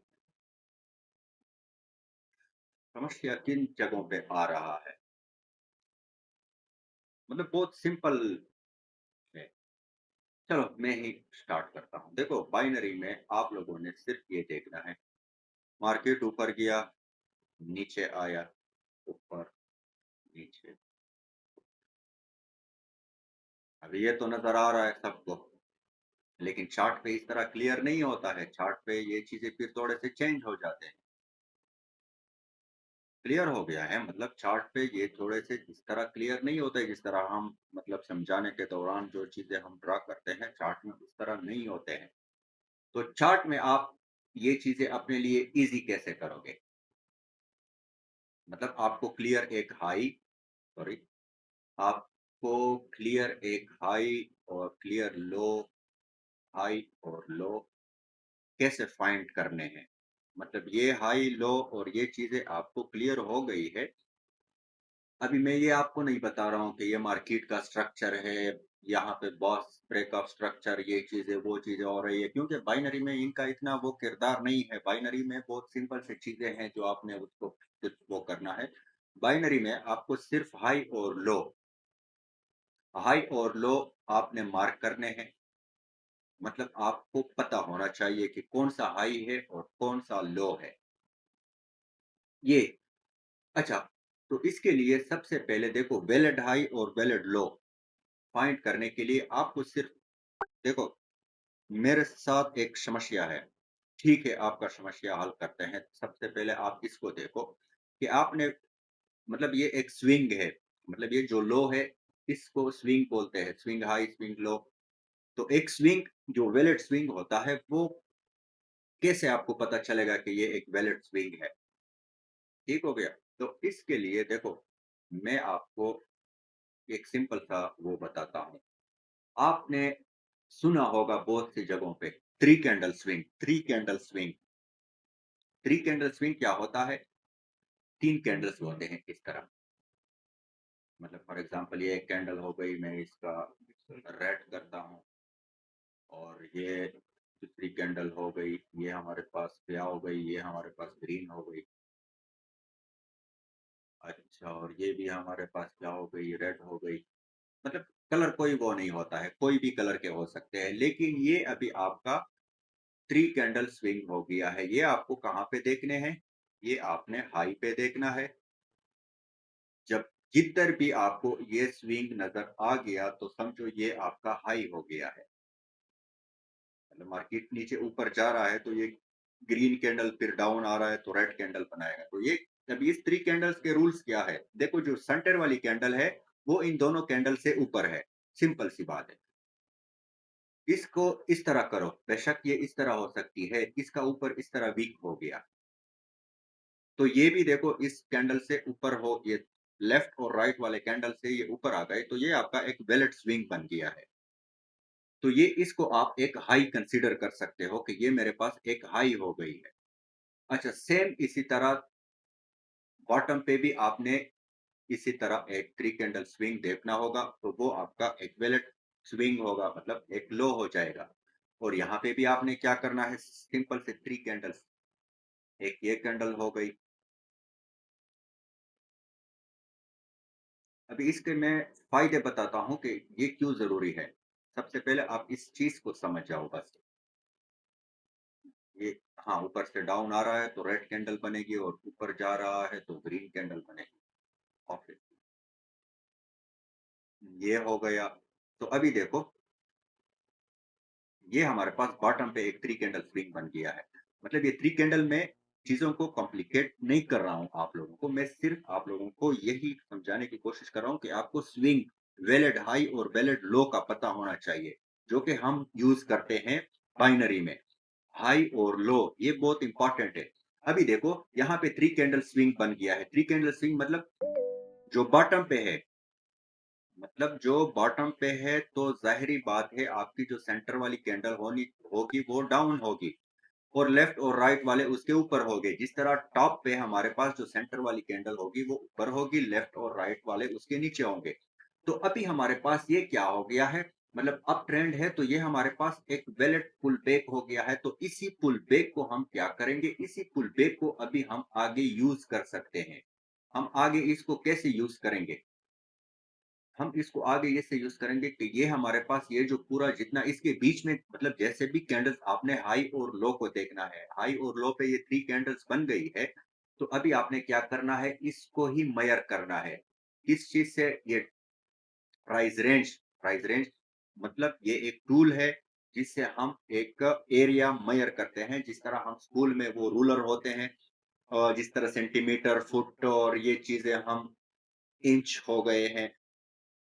समस्या किन जगहों पे आ रहा है? मतलब बहुत सिंपल है। चलो मैं ही स्टार्ट करता हूँ। देखो बाइनरी में आप लोगों ने सिर्फ़ ये देखना है, मार्केट ऊपर गया, नीचे आया, ऊपर, नीचे। अभी ये तो नज़र आ रहा है सबको, लेकिन चार्ट पे इस तरह क्लियर नहीं होता है। चार्ट पे ये चीज़ें फिर थोड़े से चेंज हो जाते हैं। क्लियर हो गया है मतलब चार्ट पे ये थोड़े से इस तरह क्लियर नहीं होता है जिस तरह हम मतलब समझाने के दौरान जो चीज़ें हम ड्रा करते हैं चार्ट में उस तरह नहीं होते हैं। तो चार्ट में आप ये चीज़ें अपने लिए ईज़ी कैसे करोगे? मतलब आपको क्लियर एक हाई सॉरी आपको क्लियर एक हाई और क्लियर लो, हाई और लो कैसे फाइंड करने हैं? मतलब ये हाई, लो और ये चीज़ें आपको क्लियर हो गई है। अभी मैं ये आपको नहीं बता रहा हूँ कि ये मार्केट का स्ट्रक्चर है, यहाँ पे बॉक्स ब्रेकअप स्ट्रक्चर ये चीज़ें, वो चीज़ें हो रही है क्योंकि बाइनरी में इनका इतना वो किरदार नहीं है। बाइनरी में बहुत सिंपल सी चीज़ें हैं जो आपने उसको सिर्फ वो करना है। बाइनरी में आपको सिर्फ हाई और लो आपने मार्क करने हैं। मतलब आपको पता होना चाहिए कि कौन-सा हाई है और कौन-सा लो है। ये अच्छा, तो इसके लिए सबसे पहले देखो वैलिड हाई और वैलिड लो फाइंड करने के लिए आपको सिर्फ देखो मेरे साथ एक समस्या है। ठीक है, आपका समस्या हल करते हैं। सबसे पहले आप इसको देखो कि आपने मतलब ये एक स्विंग है। मतलब ये जो लो है इसको स्विंग बोलते हैं। Swing high, swing low. तो एक स्विंग जो वैलिड स्विंग होता है वो कैसे आपको पता चलेगा कि ये एक वैलिड स्विंग है? ठीक हो गया? तो इसके लिए देखो मैं आपको एक सिंपल सा वो बताता हूँ। आपने सुना होगा बहुत सी जगहों पे three candle swing. Three candle swing क्या होता है? तीन कैंडल्स होते हैं इस तरह। मतलब फॉर एग्जांपल ये एक कैंडल हो गई, मैं इसका रेड करता हूँ और ये दूसरी कैंडल हो गई, ये हमारे पास क्या हो गई, ये हमारे पास ग्रीन हो गई। अच्छा और ये भी हमारे पास क्या हो गई, रेड हो गई। मतलब कलर कोई वो नहीं होता है, कोई भी कलर के हो सकते हैं, लेकिन ये अभी आपका थ्री कैंडल स्विंग हो गया है। ये आपको कहाँ पे देखने हैं? ये आपने हाई पे देखना है। जब जिधर भी आपको ये स्विंग नजर आ गया तो समझो ये आपका हाई हो गया है। मतलब मार्केट नीचे ऊपर जा रहा है तो ये ग्रीन कैंडल फिर डाउन आ रहा है तो रेड कैंडल बनाएगा। तो ये अब इस थ्री कैंडल्स के रूल्स क्या है? देखो जो सेंटर वाली कैंडल है वो इन दोनों कैंडल से ऊपर है। सिंपल सी बात है। इसको इस तरह करो, बेशक ये इस तरह हो सकती है, इसका ऊपर इस तरह वीक हो गया। तो ये भी देखो इस कैंडल से ऊपर हो, ये लेफ्ट और राइट वाले कैंडल से ये ऊपर आ गए, तो ये आपका एक वैलिड स्विंग बन गया है। तो ये इसको आप एक हाई कंसीडर कर सकते हो कि ये मेरे पास एक हाई हो गई है। अच्छा सेम इसी तरह बॉटम पे भी आपने इसी तरह एक थ्री कैंडल स्विंग देखना होगा, तो वो आपका एक वैलिड स्विंग होगा मतलब एक लो हो जाएगा। और यहाँ पे भी आपने क्या करना है सिंपल से थ्री कैंडल्स, एक ये कैंडल हो गई। अभी इसके मैं फ़ायदे बताता हूँ कि ये क्यों ज़रूरी है। सबसे पहले आप इस चीज़ को समझ जाओ बस। ये हाँ, ऊपर से डाउन आ रहा है तो रेड कैंडल बनेगी और ऊपर जा रहा है तो ग्रीन कैंडल बनेगी। ओके, ये हो गया। तो अभी देखो, ये हमारे पास बॉटम पे एक थ्री कैंडल स्विंग बन गया है। मतलब ये थ्री कैंडल में चीज़ों को कॉम्प्लिकेट नहीं कर रहा हूँ आप लोगों को। मैं सिर्फ़ आप लोगों को यही समझाने की कोशिश कर रहा हूँ कि आपको स्विंग, वैलिड हाई और वैलिड लो का पता होना चाहिए, जो कि हम यूज़ करते हैं बाइनरी में। हाई और लो ये बहुत इंपॉर्टेंट है। अभी देखो यहाँ पे थ्री कैंडल स्विंग बन गया है। थ्री कैंडल स्विंग मतलब जो बॉटम पे है, मतलब जो बॉटम पे है तो ज़ाहिर-सी बात है आपकी जो सेंटर वाली कैंडल होनी होगी वो डाउन होगी और लेफ्ट और राइट वाले उसके ऊपर होंगे। जिस तरह टॉप पे हमारे पास जो सेंटर वाली कैंडल होगी वो ऊपर होगी, लेफ्ट और राइट वाले उसके नीचे होंगे। तो अभी हमारे पास ये क्या हो गया है, मतलब अप ट्रेंड है तो ये हमारे पास एक वैलिड पुल बैक हो गया है। तो इसी पुल बैक को हम क्या करेंगे, इसी पुल बैक को अभी हम आगे यूज कर सकते हैं। हम आगे इसको कैसे यूज करेंगे, हम इसको आगे ऐसे यूज करेंगे कि ये हमारे पास ये जो पूरा जितना इसके बीच में, मतलब जैसे भी कैंडल्स आपने हाई और लो को देखना है, हाई और लो पे ये थ्री कैंडल्स बन गई है। तो अभी आपने क्या करना है, इसको ही मेजर करना है। किस चीज से, ये प्राइस रेंज। प्राइस रेंज मतलब ये एक टूल है जिससे हम एक एरिया मेजर करते हैं, जिस तरह हम स्कूल में वो रूलर होते हैं, और जिस तरह सेंटीमीटर, फुट और ये चीजें हम इंच हो गए हैं,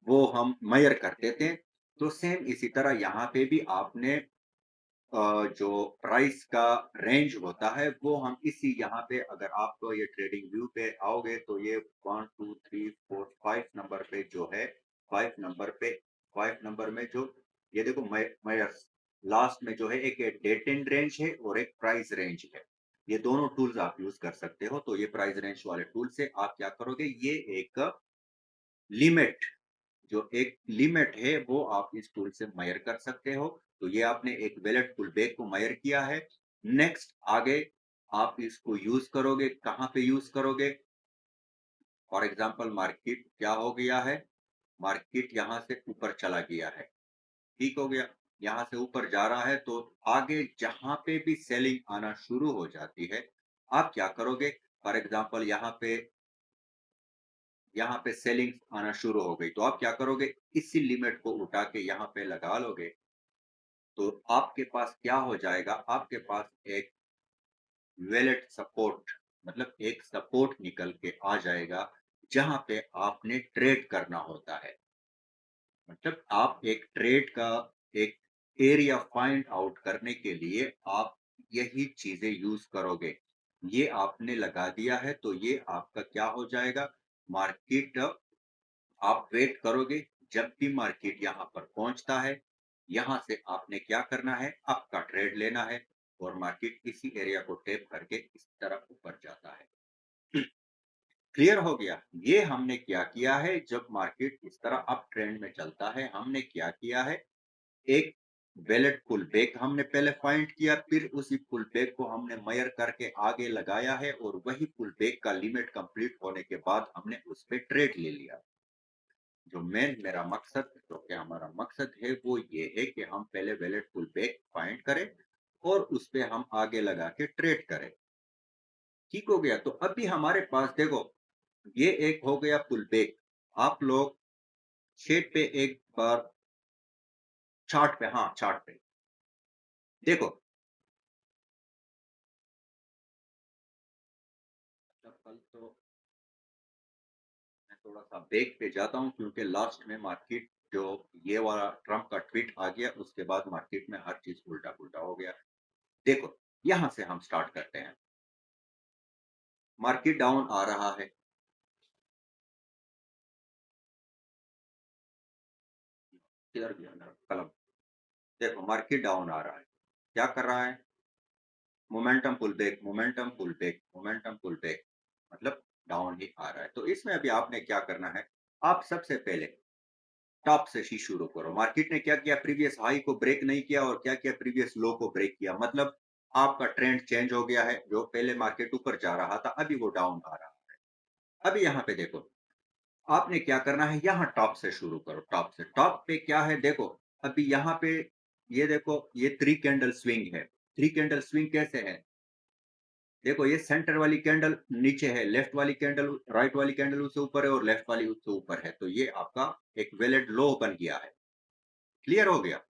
वो हम मेजर करते थे। तो सेम इसी तरह यहाँ पे भी आपने जो प्राइस का रेंज होता है वो हम इसी यहाँ पे, अगर आप तो ये ट्रेडिंग व्यू पे आओगे तो ये 1 2 3 4 5 नंबर पे जो है, 5 नंबर में जो ये देखो मेयर्स लास्ट में जो है, एक डेट एंड रेंज है और एक प्राइस रेंज है। ये दोनों टूल्स आप यूज कर सकते हो। तो ये प्राइस रेंज वाले टूल से आप क्या करोगे, ये एक लिमिट, जो एक लिमिट है वो आप इस टूल से मेजर कर सकते हो। तो ये आपने एक वैलिड पुल बैक को मेजर किया है। नेक्स्ट आगे आप इसको यूज करोगे, कहाँ पे यूज करोगे। फॉर एग्जांपल मार्केट क्या हो गया है, मार्केट यहाँ से ऊपर चला गया है, ठीक हो गया, यहाँ से ऊपर जा रहा है। तो आगे जहां पे भी सेलिंग आना शुरू हो जाती है, आप क्या करोगे। फॉर एग्जांपल यहाँ पे सेलिंग आना शुरू हो गई, तो आप क्या करोगे, इसी लिमिट को उठा के यहाँ पे लगा लोगे। तो आपके पास क्या हो जाएगा, आपके पास एक वैलिड सपोर्ट, मतलब एक सपोर्ट निकल के आ जाएगा, जहां पे आपने ट्रेड करना होता है। मतलब आप एक ट्रेड का एक एरिया फाइंड आउट करने के लिए आप यही चीजें यूज करोगे। ये आपने लगा दिया है तो ये आपका क्या हो जाएगा, मार्केट, आप वेट करोगे। जब भी मार्केट यहाँ पर पहुंचता है, यहाँ से आपने क्या करना है, आपका ट्रेड लेना है। और मार्केट इसी एरिया को टेप करके इस तरफ ऊपर जाता है। क्लियर हो गया। ये हमने क्या किया है, जब मार्केट इस तरह अप ट्रेंड में चलता है, हमने क्या किया है, एक वैलिड पुल बैक हमने पहले फाइंड किया, फिर उसी पुल बैक को हमने मेजर करके आगे लगाया है, और वही पुल बैक का लिमिट कंप्लीट होने के बाद हमने उस पर ट्रेड ले लिया। जो मेन मेरा मकसद, जो कि हमारा मकसद है, वो ये है कि हम पहले वैलिड पुल बैक फाइंड करें और उस पे हम आगे लगा के ट्रेड करें। ठीक हो गया। तो अभी हमारे पास देखो, ये एक हो गया पुल बैक। आप लोग शेट पे एक बार, चार्ट पे, हाँ चार्ट पे देखो। कल तो मैं थोड़ा सा बैक पे जाता हूँ, क्योंकि लास्ट में मार्केट जो ये वाला ट्रम्प का ट्वीट आ गया, उसके बाद मार्केट में हर चीज उल्टा पुल्टा हो गया। देखो, यहां से हम स्टार्ट करते हैं। मार्केट डाउन आ रहा है, किधर गया मेरा कलम। देखो मार्केट डाउन आ रहा है, क्या कर रहा है, momentum pull back, momentum pull back, momentum pull back, मतलब डाउन ही आ रहा है। तो इसमें अभी आपने क्या करना है, आप सबसे पहले टॉप से ही शुरू करो। मार्केट ने क्या किया, प्रीवियस हाई को ब्रेक नहीं किया, और क्या किया, प्रीवियस लो को ब्रेक किया। मतलब आपका ट्रेंड चेंज हो गया है, जो पहले मार्केट ऊपर जा रहा था अभी वो डाउन आ रहा है। अभी यहाँ पे देखो, आपने क्या करना है, यहाँ टॉप से शुरू करो। टॉप से, टॉप पे क्या है देखो, अभी यहाँ पे ये देखो, ये थ्री कैंडल स्विंग है। थ्री कैंडल स्विंग कैसे है, देखो ये सेंटर वाली कैंडल नीचे है, लेफ्ट वाली कैंडल, राइट वाली कैंडल उससे ऊपर है, और लेफ्ट वाली उससे ऊपर है। तो ये आपका एक वैलिड लो बन गया है। क्लियर हो गया।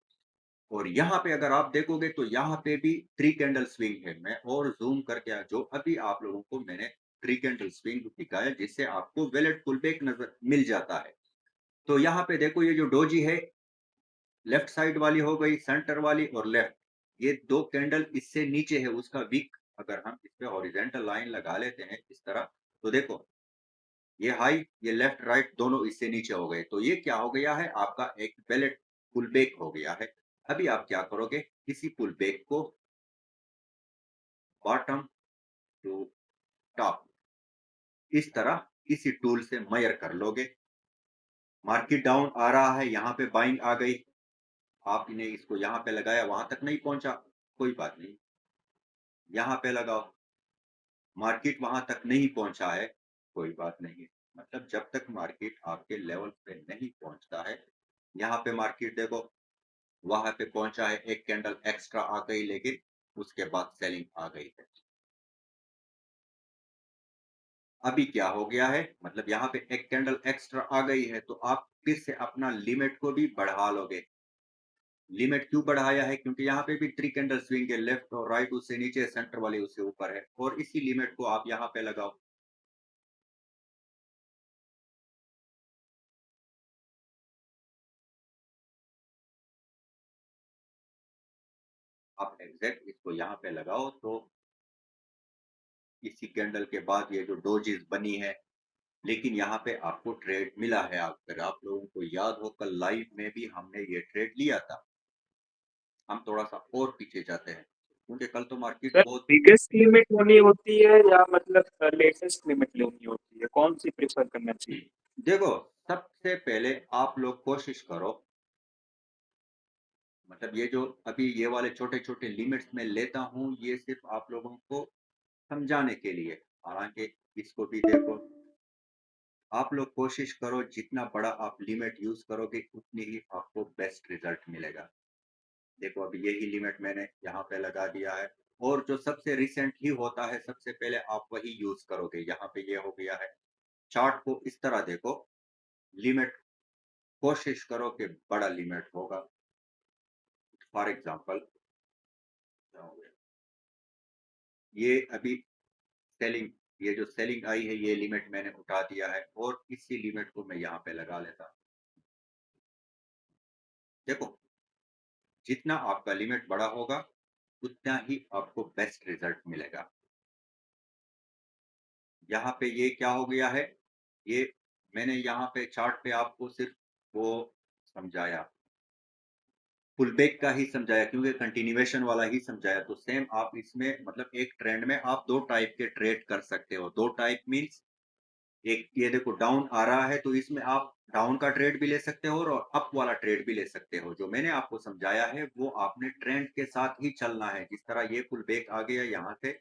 और यहाँ पे अगर आप देखोगे तो यहाँ पे भी थ्री कैंडल स्विंग है। मैं और जूम करके जो अभी आप लोगों को मैंने थ्री कैंडल स्विंग दिखाया, जिससे आपको वैलिड पुलबैक नजर मिल जाता है। तो यहाँ पे देखो, ये जो डोजी है, लेफ्ट साइड वाली हो गई, सेंटर वाली और लेफ्ट, ये दो कैंडल इससे नीचे है उसका वीक। अगर हम इस पे हॉरिजेंटल लाइन लगा लेते हैं इस तरह, तो देखो ये हाई, ये लेफ्ट राइट दोनों इससे नीचे हो गए। तो ये क्या हो गया है, आपका एक वैलिड पुल बैक हो गया है। अभी आप क्या करोगे, इसी पुल बैक को बॉटम टू टॉप इस तरह इसी टूल से मेजर कर लोगे। मार्केट डाउन आ रहा है, यहाँ पे बाइंग आ गई, आपने इसको यहाँ पे लगाया, वहाँ तक नहीं पहुँचा, कोई बात नहीं, यहाँ पे लगाओ। मार्केट वहाँ तक नहीं पहुँचा है, कोई बात नहीं। मतलब जब तक मार्केट आपके लेवल पे नहीं पहुँचता है, यहाँ पे मार्केट देखो, वहाँ पे पहुँचा है, एक कैंडल एक्स्ट्रा आ गई, लेकिन उसके बाद सेलिंग आ गई है। अभी क्या हो गया है, मतलब यहाँ पे एक कैंडल एक्स्ट्रा आ गई है, तो आप फिर से अपना लिमिट को भी बढ़ा लोगे। लिमिट क्यों बढ़ाया है? क्योंकि यहाँ पे भी 3 कैंडल स्विंग है, लेफ्ट और राइट उससे नीचे, सेंटर वाली उससे ऊपर है, और इसी लिमिट को आप यहाँ पे लगाओ। आप एग्ज़ैक्ट इसको यहाँ पे लगाओ, तो इसी कैंडल के बाद ये जो डोजीज़ बनी है, लेकिन यहाँ पे आपको ट्रेड मिला है। अगर आप लोगों को याद हो, कल लाइव में भी हमने ये ट्रेड लिया था। हम थोड़ा-सा और पीछे जाते हैं, क्योंकि कल तो मार्केट
सर
बहुत।
बिगेस्ट लिमिट होनी होती है या मतलब लेटेस्ट लिमिट लेनी होती है, कौन सी प्रेफर करना चाहिए?
देखो, सबसे पहले आप लोग कोशिश करो, मतलब ये जो अभी ये वाले छोटे-छोटे लिमिट्स मैं लेता हूँ, ये सिर्फ़ आप लोगों को समझाने के लिए। हालाँकि इसको भी देखो, आप लोग कोशिश करो जितना बड़ा आप लिमिट यूज़ करोगे, उतनी ही आपको बेस्ट रिज़ल्ट मिलेगा। देखो, अभी यही लिमिट मैंने यहाँ पे लगा दिया है, और जो सबसे रिसेंट ही होता है, सबसे पहले आप वही यूज़ करोगे। यहाँ पे ये हो गया है। चार्ट को इस तरह देखो, लिमिट कोशिश करो कि बड़ा लिमिट होगा। फॉर एग्ज़ाम्पल, क्या हो गया? ये अभी सेलिंग, ये जो सेलिंग आई है, ये लिमिट मैंने उठा दिया है, और इसी लिमिट को मैं यहाँ पे लगा लेता हूँ। देखो, जितना आपका लिमिट बड़ा होगा, उतना ही आपको बेस्ट रिज़ल्ट मिलेगा। यहाँ पे ये क्या हो गया है, ये मैंने यहाँ पे चार्ट पे आपको सिर्फ़ वो समझाया, पुल बैक का ही समझाया, क्योंकि कंटिन्यूएशन वाला ही समझाया। तो सेम आप इसमें, मतलब एक ट्रेंड में आप 2 टाइप के ट्रेड कर सकते हो। 2 टाइप मीन्स, एक ये देखो डाउन आ रहा है, तो इसमें आप डाउन का ट्रेड भी ले सकते हो और अप वाला ट्रेड भी ले सकते हो। जो मैंने आपको समझाया है, वो आपने ट्रेंड के साथ ही चलना है। जिस तरह ये पुल बैक आ गया यहाँ से,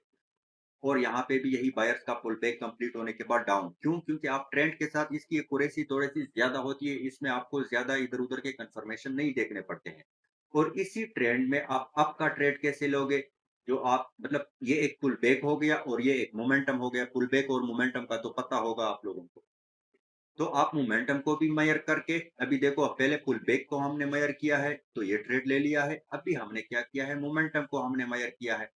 और यहाँ पे भी यही बायर्स का पुल बैक कंप्लीट होने के बाद डाउन। क्यों? क्योंकि आप ट्रेंड के साथ, इसकी एक्यूरेसी थोड़ी-सी ज़्यादा होती है, इसमें आपको ज़्यादा इधर-उधर के कन्फर्मेशन नहीं देखने पड़ते हैं। और इसी ट्रेंड में आप अप का ट्रेड कैसे लोगे? जो आप, मतलब ये एक पुल बैक हो गया और ये एक मोमेंटम हो गया। पुल बैक और मोमेंटम का तो पता होगा आप लोगों को। तो आप मोमेंटम को भी मेज़र करके, अभी देखो, पहले पुल बैक को हमने मेज़र किया है, तो ये ट्रेड ले लिया है। अभी हमने क्या किया है, मोमेंटम को हमने मेज़र किया है।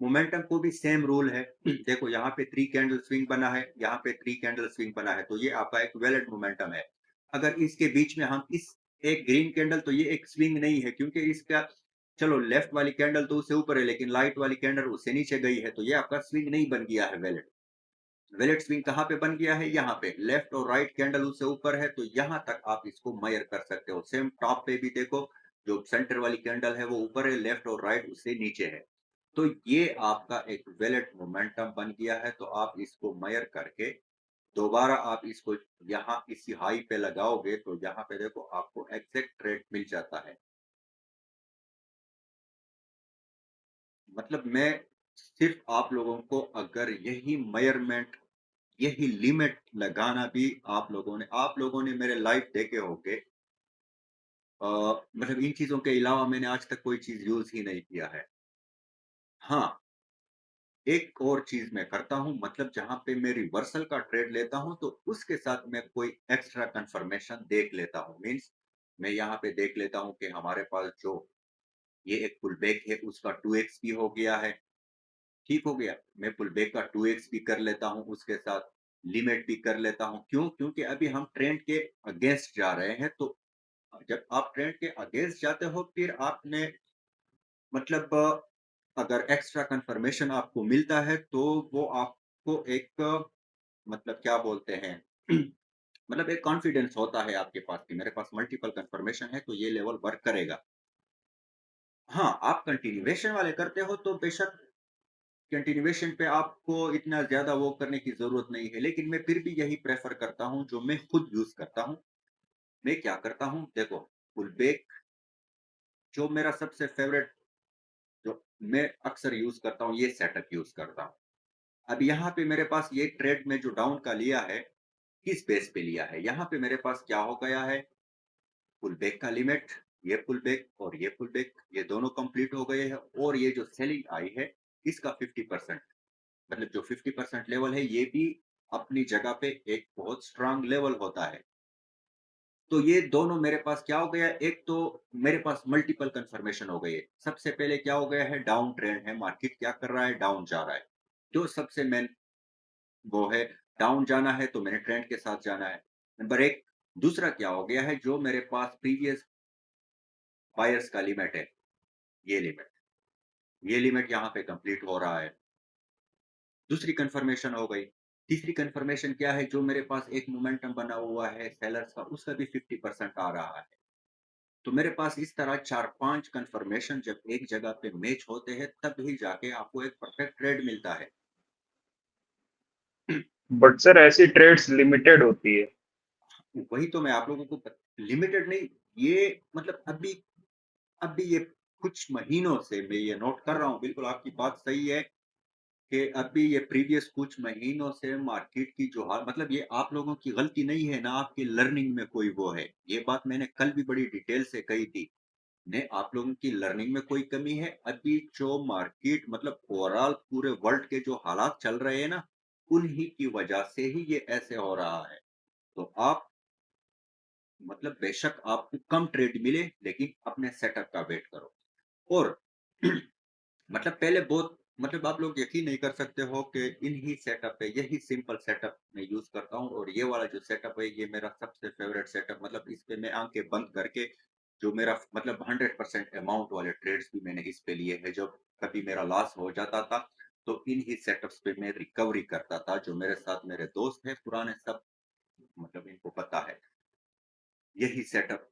मोमेंटम को भी सेम रूल है। देखो, यहाँ पे 3 कैंडल स्विंग बना है, यहाँ पे 3 कैंडल स्विंग बना है, तो ये आपका एक वैलिड मोमेंटम है। अगर इसके बीच में हम इस एक ग्रीन कैंडल, तो ये एक स्विंग नहीं है, क्योंकि इसका, चलो लेफ्ट वाली कैंडल तो उससे ऊपर है, लेकिन राइट वाली कैंडल उससे नीचे गई है, तो ये आपका स्विंग नहीं बन गया है वैलिड। वैलिड स्विंग कहाँ पे बन गया है? यहाँ पे। लेफ्ट और राइट कैंडल उससे ऊपर है, तो यहाँ तक आप इसको मेज़र कर सकते हो। सेम टॉप पे भी देखो, जो सेंटर वाली कैंडल है वो ऊपर है, लेफ्ट और राइट उससे नीचे है। तो ये आपका एक वैलिड मोमेंटम बन गया है, तो आप इसको मेज़र करके दोबारा आप इसको यहाँ इसी हाई पे लगाओगे, तो यहाँ पे देखो आपको एग्ज़ैक्ट रेट मिल जाता है। मतलब मैं सिर्फ़ आप लोगों को, अगर यही मेज़रमेंट, यही लिमिट लगाना भी आप लोगों ने मेरे लाइव देखे होंगे। मतलब इन चीज़ों के अलावा मैंने आज तक कोई चीज़ यूज़ ही नहीं किया है। हाँ, एक और चीज़ मैं करता हूँ, मतलब जहाँ पे मैं रिवर्सल का ट्रेड लेता हूँ, तो उसके साथ मैं कोई एक्स्ट्रा कन्फर्मेशन देख लेता हूँ। मीन्स, मैं यहाँ पे देख लेता हूँ कि हमारे पास जो ये एक पुल बैक है, उसका 2x भी हो गया है। ठीक हो गया? मैं पुल बैक का 2x भी कर लेता हूँ, उसके साथ लिमिट भी कर लेता हूँ। क्यों? क्योंकि अभी हम ट्रेंड के अगेंस्ट जा रहे हैं, तो जब आप ट्रेंड के अगेंस्ट जाते हो, फिर आपने, मतलब अगर एक्स्ट्रा कन्फर्मेशन आपको मिलता है, तो वो आपको एक, मतलब क्या बोलते हैं, मतलब एक कॉन्फिडेंस होता है आपके पास कि मेरे पास मल्टीपल कन्फर्मेशन है, तो ये लेवल वर्क करेगा। हाँ, आप कंटिन्यूएशन वाले करते हो, तो बेशक कंटिन्यूएशन पे आपको इतना ज़्यादा वो करने की ज़रूरत नहीं है, लेकिन मैं फिर भी यही प्रेफ़र करता हूँ, जो मैं खुद यूज़ करता हूँ। मैं क्या करता हूँ, देखो, पुल बैक जो मेरा सबसे फ़ेवरेट जो मैं अक्सर यूज़ करता हूँ, ये सेटअप यूज़ करता हूँ। अब यहाँ पे मेरे पास ये ट्रेड में जो डाउन का लिया है, किस बेस पे लिया है? यहाँ पे मेरे पास क्या हो गया है, पुल बैक का लिमिट, ये पुल बैक और ये पुल बैक, ये दोनों कंप्लीट हो गए हैं और ये जो सेलिंग आई है, इसका 50% मतलब जो 50% लेवल है, ये भी अपनी जगह पे एक बहुत स्ट्रॉन्ग लेवल होता है। तो ये दोनों मेरे पास क्या हो गया, एक तो मेरे पास मल्टीपल कंफर्मेशन हो गई है। सबसे पहले क्या हो गया है, डाउन ट्रेंड है, मार्केट क्या कर रहा है, डाउन जा रहा है। जो सबसे मेन वो है, डाउन जाना है तो मैंने ट्रेंड के साथ जाना है। नंबर 1 दूसरा क्या हो गया है, जो मेरे पास प्रीवियस बायर्स का लिमिट है, ये लिमिट यहाँ पे कंप्लीट हो रहा है। दूसरी कंफर्मेशन हो गई। तीसरी कंफर्मेशन क्या है, जो मेरे पास एक मोमेंटम बना हुआ है सेलर्स का, उसका भी 50% आ रहा है। तो मेरे पास इस तरह 4-5 कन्फर्मेशन जब एक जगह पे मैच होते हैं, तब ही जाके आपको एक परफेक्ट ट्रेड मिलता है।
बट सर ऐसी ट्रेड्स लिमिटेड होती है।
वही तो मैं आप लोगों को लिमिटेड नहीं, ये मतलब अभी ये कुछ महीनों से मैं ये नोट कर रहा हूँ, बिल्कुल आपकी बात सही है कि अभी ये प्रीवियस कुछ महीनों से मार्केट की जो हाल मतलब ये आप लोगों की गलती नहीं है ना, आपकी लर्निंग में कोई वो है। ये बात मैंने कल भी बड़ी डिटेल से कही थी। ने आप लोगों की लर्निंग में कोई कमी है? अभी जो मार्केट मतलब ओवरऑल पूरे वर्ल्ड के जो हालात चल रहे हैं ना, उन्हीं की वजह से ही ये ऐसे हो रहा है। तो आप मतलब बेशक आपको कम ट्रेड मिले, लेकिन अपने सेटअप का वेट करो। और मतलब पहले बहुत मतलब आप लोग यकीन नहीं कर सकते हो कि इन्हीं सेटअप पे यही सिंपल सेटअप मैं यूज़ करता हूँ और ये वाला जो सेटअप है, ये मेरा सबसे फ़ेवरेट सेटअप मतलब इस पे मैं आँखें बंद करके जो मेरा मतलब 100% अमाउंट वाले ट्रेड्स भी मैंने इस पे लिए हैं। जब कभी मेरा लॉस हो जाता था, तो इन्हीं सेटअप्स पे मैं रिकवरी करता था। जो मेरे साथ मेरे दोस्त हैं पुराने सब मतलब इनको पता है। यही सेटअप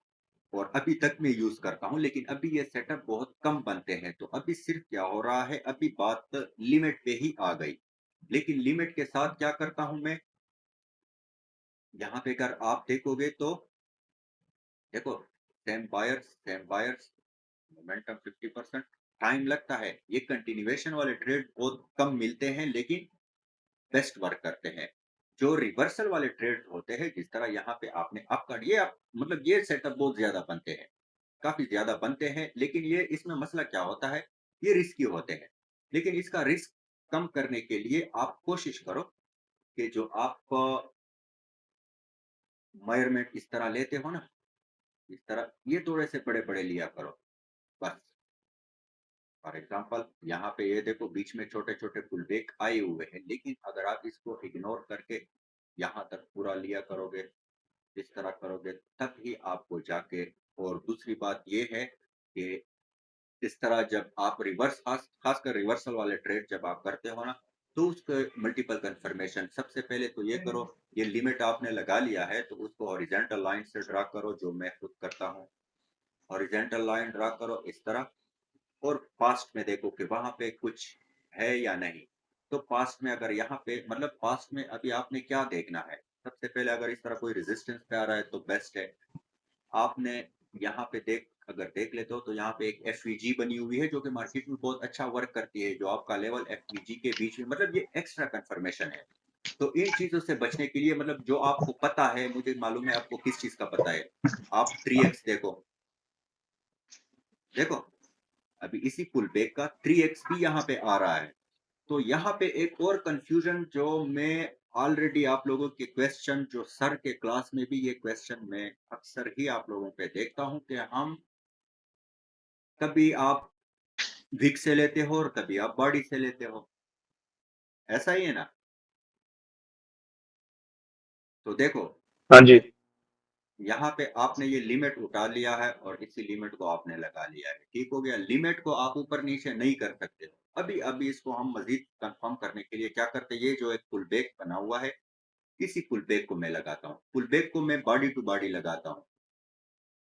और अभी तक मैं यूज़ करता हूँ, लेकिन अभी ये सेटअप बहुत कम बनते हैं, तो अभी सिर्फ़ क्या हो रहा है, अभी बात लिमिट पे ही आ गई। लेकिन लिमिट के साथ क्या करता हूँ मैं, यहाँ पे अगर आप देखोगे तो देखो सेम बायर्स, मोमेंटम 50% टाइम लगता है। ये कंटिन्यूएशन वाले ट्रेड बहुत कम मिलते हैं, लेकिन बेस्ट वर्क करते हैं। जो रिवर्सल वाले ट्रेड होते हैं, जिस तरह यहाँ पे आपने अप कर ये आप मतलब ये सेटअप बहुत ज़्यादा बनते हैं। काफ़ी ज़्यादा बनते हैं, लेकिन ये इसमें मसला क्या होता है, ये रिस्की होते हैं। लेकिन इसका रिस्क कम करने के लिए आप कोशिश करो कि जो आप मेज़रमेंट इस तरह लेते हो ना, इस तरह ये थोड़े से बड़े-बड़े लिया करो, बस। फॉर एग्ज़ाम्पल यहाँ पे ये देखो बीच में छोटे-छोटे पुल बैक आए हुए हैं, लेकिन अगर आप इसको इग्नोर करके यहाँ तक पूरा लिया करोगे, इस तरह करोगे, तब ही आपको जाके और दूसरी बात ये है कि इस तरह जब आप रिवर्स खासकर रिवर्सल वाले ट्रेड जब आप करते हो ना, तो उसके मल्टीपल कन्फर्मेशन सबसे पहले तो ये करो, ये लिमिट आपने लगा लिया है, तो उसको हॉरिज़ॉन्टल लाइन से ड्रा करो, जो मैं खुद करता हूँ। हॉरिज़ॉन्टल लाइन ड्रा करो इस तरह और पास्ट में देखो कि वहाँ पे कुछ है या नहीं। तो पास्ट में अगर यहाँ पे मतलब पास्ट में अभी आपने क्या देखना है? सबसे पहले अगर इस तरह कोई रेजिस्टेंस पे आ रहा है, तो बेस्ट है। आपने यहाँ पे अगर देख लेते हो तो यहाँ पे एक एफवीजी बनी हुई है जो कि मार्केट में बहुत अच्छा वर्क करती है, जो आपका लेवल एफवीजी के बीच में मतलब ये एक्स्ट्रा कंफर्मेशन है। तो इन चीजों से बचने के लिए मतलब जो आपको पता है, मुझे मालूम है आपको किस चीज का पता है। आप 3x देखो, देखो अभी इसी पुल बैक का 3x भी यहाँ पे आ रहा है। तो यहाँ पे एक और कंफ्यूजन जो मैं ऑलरेडी आप लोगों के क्वेश्चन जो सर के क्लास में भी ये क्वेश्चन मैं अक्सर ही आप लोगों पे देखता हूँ कि हम कभी आप विक से लेते हो और कभी आप बॉडी से लेते हो, ऐसा ही है ना? तो देखो,
हाँ जी।
यहाँ पे आपने ये लिमिट उठा लिया है और इसी लिमिट को आपने लगा लिया है, ठीक हो गया? लिमिट को आप ऊपर-नीचे नहीं कर सकते हो। अभी इसको हम मज़ीद कन्फर्म करने के लिए क्या करते हैं, ये जो एक पुल बैक बना हुआ है, इसी पुल बैक को मैं लगाता हूँ। पुल बैक को मैं बॉडी टू बॉडी लगाता हूँ,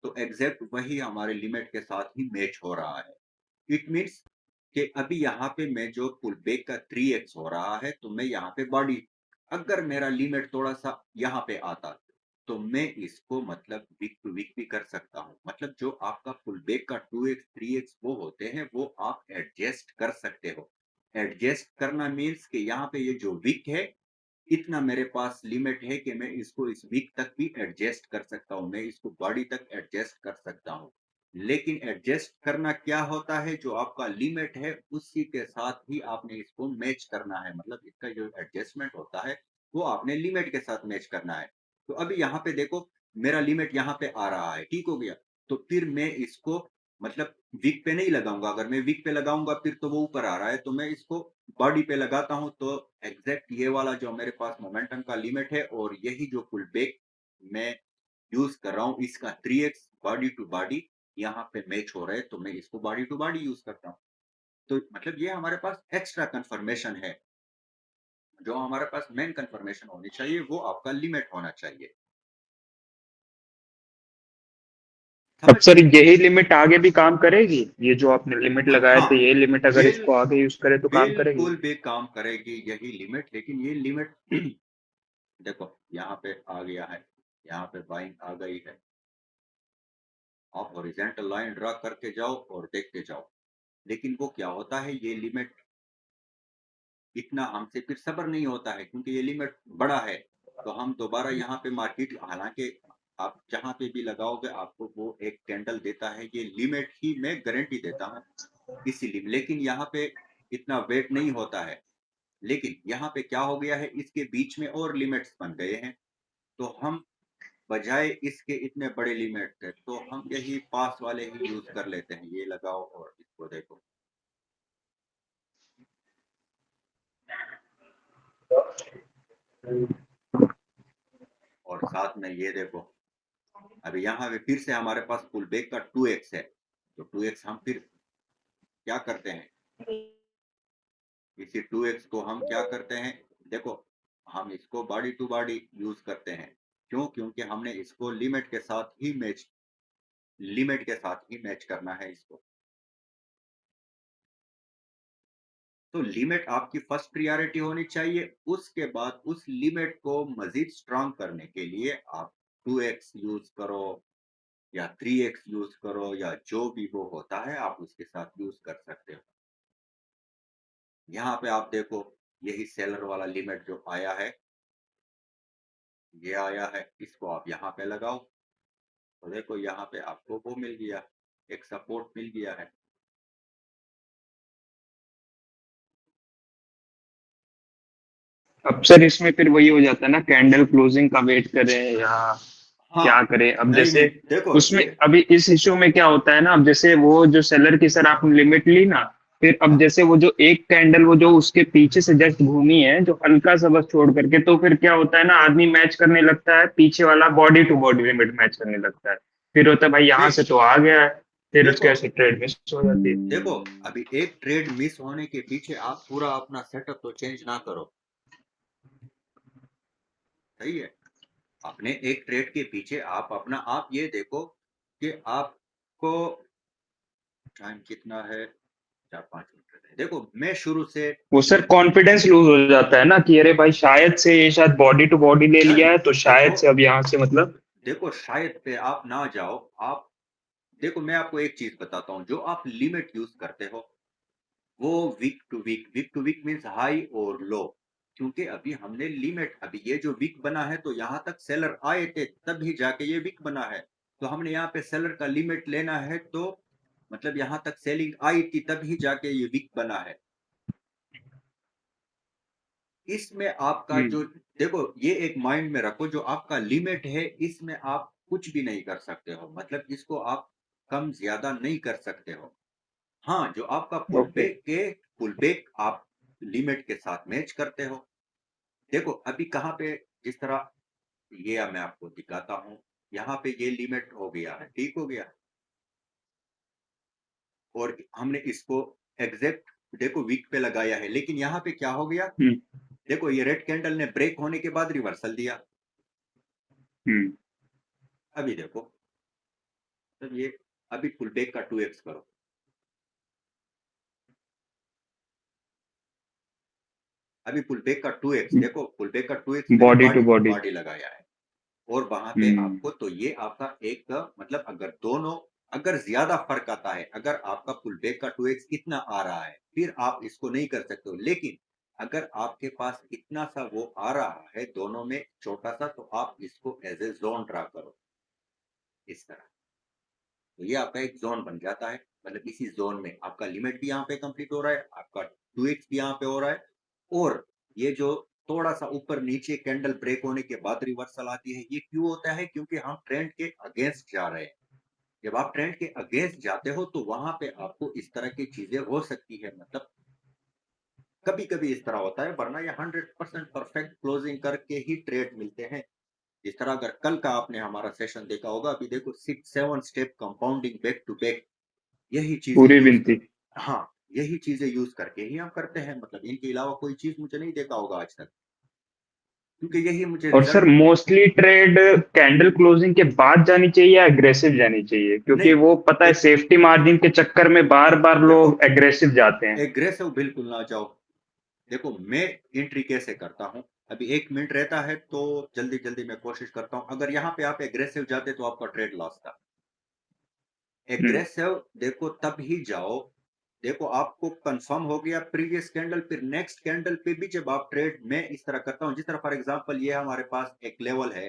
तो एग्ज़ैक्ट वही हमारे लिमिट के साथ ही मैच हो रहा है। इट मीन्स कि अभी यहाँ पे मैं जो पुल बैक का 3x हो रहा है, तो मैं यहाँ पे बॉडी अगर मेरा लिमिट थोड़ा-सा यहाँ पे आता, तो मैं इसको मतलब वीक टू वीक भी कर सकता हूँ। मतलब जो आपका फुल बैक का 2x 3x वो होते हैं, वो आप एडजस्ट कर सकते हो। एडजस्ट करना मीन्स कि यहाँ पे ये जो वीक है, इतना मेरे पास लिमिट है कि मैं इसको इस वीक तक भी एडजस्ट कर सकता हूँ, मैं इसको बॉडी तक एडजस्ट कर सकता हूँ। लेकिन एडजस्ट करना क्या होता है, जो आपका लिमिट है उसी के साथ ही आपने इसको मैच करना है। मतलब इसका जो एडजस्टमेंट होता है वो आपने लिमिट के साथ मैच करना है। तो अभी यहाँ पे देखो, मेरा लिमिट यहाँ पे आ रहा है, ठीक हो गया। तो फिर मैं इसको मतलब वीक पे नहीं लगाऊंगा। अगर मैं वीक पे लगाऊंगा फिर तो वो ऊपर आ रहा है, तो मैं इसको बॉडी पे लगाता हूं, तो एग्जैक्ट ये वाला जो मेरे पास मोमेंटम का लिमिट है और यही जो फुल बैक मैं यूज कर रहा हूँ, इसका 3x बॉडी टू बॉडी यहाँ पे मैच हो रहा है, तो मैं इसको बॉडी टू बॉडी यूज करता हूँ। तो मतलब ये हमारे पास एक्स्ट्रा कंफर्मेशन है। जो हमारे पास मेन कंफर्मेशन होनी चाहिए वो आपका लिमिट होना चाहिए।
अब
समझ
सर
गए?
यही लिमिट आगे भी काम करेगी? ये जो आपने लिमिट लगाया
हाँ,
था ये लिमिट अगर
बिल
इसको आगे यूज करे तो काम करेगी?
बिल्कुल भी काम करेगी यही लिमिट, लेकिन ये लिमिट देखो यहाँ पे आ गया है, यहाँ पे बाइंग आ गई है। आप हॉरिजॉन्टल लाइन ड्रा करके जाओ और देखते जाओ। लेकिन वो क्या होता है, ये लिमिट इतना हमसे फिर सब्र नहीं होता है, क्योंकि ये लिमिट बड़ा है। तो हम दोबारा यहाँ पे मार्केट, हालांकि आप जहाँ पे भी लगाओगे आपको वो एक कैंडल देता है, ये लिमिट ही मैं गारंटी देता हूँ इसीलिए। लेकिन यहाँ पे इतना वेट नहीं होता है। लेकिन यहाँ पे क्या हो गया है, इसके बीच में और लिमिट्स बन गए हैं। तो हम बजाय इसके इतने बड़े लिमिट थे, तो हम यही पास वाले ही यूज कर लेते हैं। ये लगाओ और इसको देखो, और साथ में ये देखो। अभी यहाँ पे फिर से हमारे पास पुल बैक का 2x है। तो 2x हम फिर क्या करते हैं, इसी 2x को हम क्या करते हैं, देखो हम इसको बॉडी टू बॉडी यूज करते हैं। क्यों? क्योंकि हमने इसको लिमिट के साथ ही मैच करना है इसको। तो लिमिट आपकी फर्स्ट प्रियोरिटी होनी चाहिए। उसके बाद उस लिमिट को मजीद स्ट्रांग करने के लिए आप 2x यूज करो या 3x यूज करो, या जो भी वो होता है आप उसके साथ यूज कर सकते हो। यहाँ पे आप देखो, यही सेलर वाला लिमिट जो आया है, ये आया है, इसको आप यहाँ पे लगाओ। तो देखो यहाँ पे आपको वो मिल गया, एक सपोर्ट मिल गया है।
अब सर इसमें फिर वही हो जाता है ना, कैंडल क्लोजिंग का वेट करें या
हाँ,
क्या करें? अब
नहीं
जैसे
नहीं, देखो
उसमें
ये,
अभी इस इश्यू में क्या होता है ना, अब जैसे वो जो सेलर की सर आपने लिमिट ली ना, फिर अब
हाँ
जैसे वो जो एक कैंडल वो जो उसके पीछे से जस्ट घूमी है जो हल्का सा बस छोड़ करके, तो फिर क्या होता है ना, आदमी मैच करने लगता है, पीछे वाला body to body limit match करने लगता है। फिर होता है भाई यहाँ
नहीं,
से तो आ गया है, फिर उसके
देखो
ऐसे ट्रेड मिस हो जाती है।
देखो, अभी एक ट्रेड मिस होने के पीछे आप पूरा अपना सेटअप तो चेंज ना करो। सही है? अपने एक ट्रेड के पीछे आप ये देखो कि आपको टाइम कितना है, 4 5 मिनट है। देखो मैं शुरू से
वो सर
ये,
कॉन्फिडेंस लूज हो जाता है ना कि अरे भाई शायद से ये शायद बॉडी टू बॉडी ले लिया
नहीं,
है, तो शायद
देखो
से अब यहाँ से मतलब।
देखो शायद पे आप ना जाओ। आप देखो, मैं आपको एक चीज बताता हूँ, जो आप लिमिट यूज करते हो वो week to week means high और लो। क्योंकि अभी हमने लिमिट, अभी ये जो वीक बना है तो यहाँ तक सेलर आए थे तभी जाके ये वीक बना है। तो हमने यहाँ पे सेलर का लिमिट लेना है, तो मतलब यहाँ तक सेलिंग आई थी तभी जाके ये वीक बना है। इसमें आपका
हम्म।
जो, देखो ये एक माइंड में रखो, जो आपका लिमिट है इसमें आप कुछ भी नहीं कर सकते हो। मतलब इसको आप कम ज्यादा नहीं कर सकते हो। हाँ, जो आपका
ओके।
पुल बैक आप लिमिट के साथ मैच करते हो। देखो अभी कहाँ पे, जिस तरह ये मैं आपको दिखाता हूँ, यहाँ पे ये लिमिट हो गया है, ठीक हो गया। और हमने इसको एग्जैक्ट देखो वीक पे लगाया है, लेकिन यहाँ पे क्या हो गया,
हम्म।
देखो ये रेड कैंडल ने ब्रेक होने के बाद रिवर्सल दिया।
हम्म।
अभी देखो, तो ये अभी पुल बैक का 2x करो। अभी पुल बैक का 2x देखो, पुल बैक का 2x मैंने
body to
body to
body.
Body लगाया है। और वहाँ पे
हुँ,
आपको तो ये आपका एक मतलब अगर ज़्यादा फ़र्क आता है, अगर आपका पुल बैक का 2x इतना आ रहा है, फिर आप इसको नहीं कर सकते हो। लेकिन अगर आपके पास इतना सा वो आ रहा है, दोनों में छोटा-सा, तो आप इसको एज़ ए ज़ोन ड्रा करो, इस तरह। तो ये आपका एक ज़ोन बन जाता है, मतलब इसी ज़ोन में आपका लिमिट भी यहाँ पे कंप्लीट हो रहा है, आपका 2x भी यहाँ पे हो रहा है और ये जो थोड़ा-सा ऊपर-नीचे कैंडल ब्रेक होने के बाद रिवर्सल आती है, ये क्यों होता है? क्योंकि हम ट्रेंड के अगेंस्ट जा रहे हैं। जब आप ट्रेंड के अगेंस्ट जाते हो, तो वहाँ पे आपको इस तरह की चीज़ें हो सकती है, मतलब कभी-कभी इस तरह होता है, वरना ये 100% परफेक्ट क्लोजिंग करके ही ट्रेड मिलते हैं। जिस तरह अगर कल का आपने हमारा सेशन देखा होगा, अभी देखो 6-7 step compounding back to back, यही चीज़ें
पूरी
यूज़
विनती।
हाँ, यही चीज़ें यूज़ करके ही हम करते हैं, मतलब इनके अलावा कोई चीज़ मुझे नहीं देखा होगा आज तक, क्योंकि यही मुझे
और sir
result
mostly trade candle closing के बाद जानी चाहिए या एग्रेसिव जानी चाहिए? क्योंकि
नहीं,
वो पता है
एक
सेफ्टी मार्जिन के चक्कर में बार-बार
देखो
लोग एग्रेसिव जाते हैं।
एग्रेसिव बिल्कुल ना जाओ। देखो मैं एंट्री कैसे करता हूँ, अभी 1 मिनट रहता है तो जल्दी-जल्दी मैं कोशिश करता हूँ, अगर यहाँ पे आप एग्रेसिव जाते तो आपका ट्रेड लॉस था।
हुँ,
एग्रेसिव देखो तब ही जाओ, देखो आपको कंफर्म हो गया प्रीवियस कैंडल, फिर नेक्स्ट कैंडल पे भी जब आप ट्रेड मैं इस तरह करता हूँ, जिस तरह फॉर एग्जांपल ये हमारे पास एक लेवल है,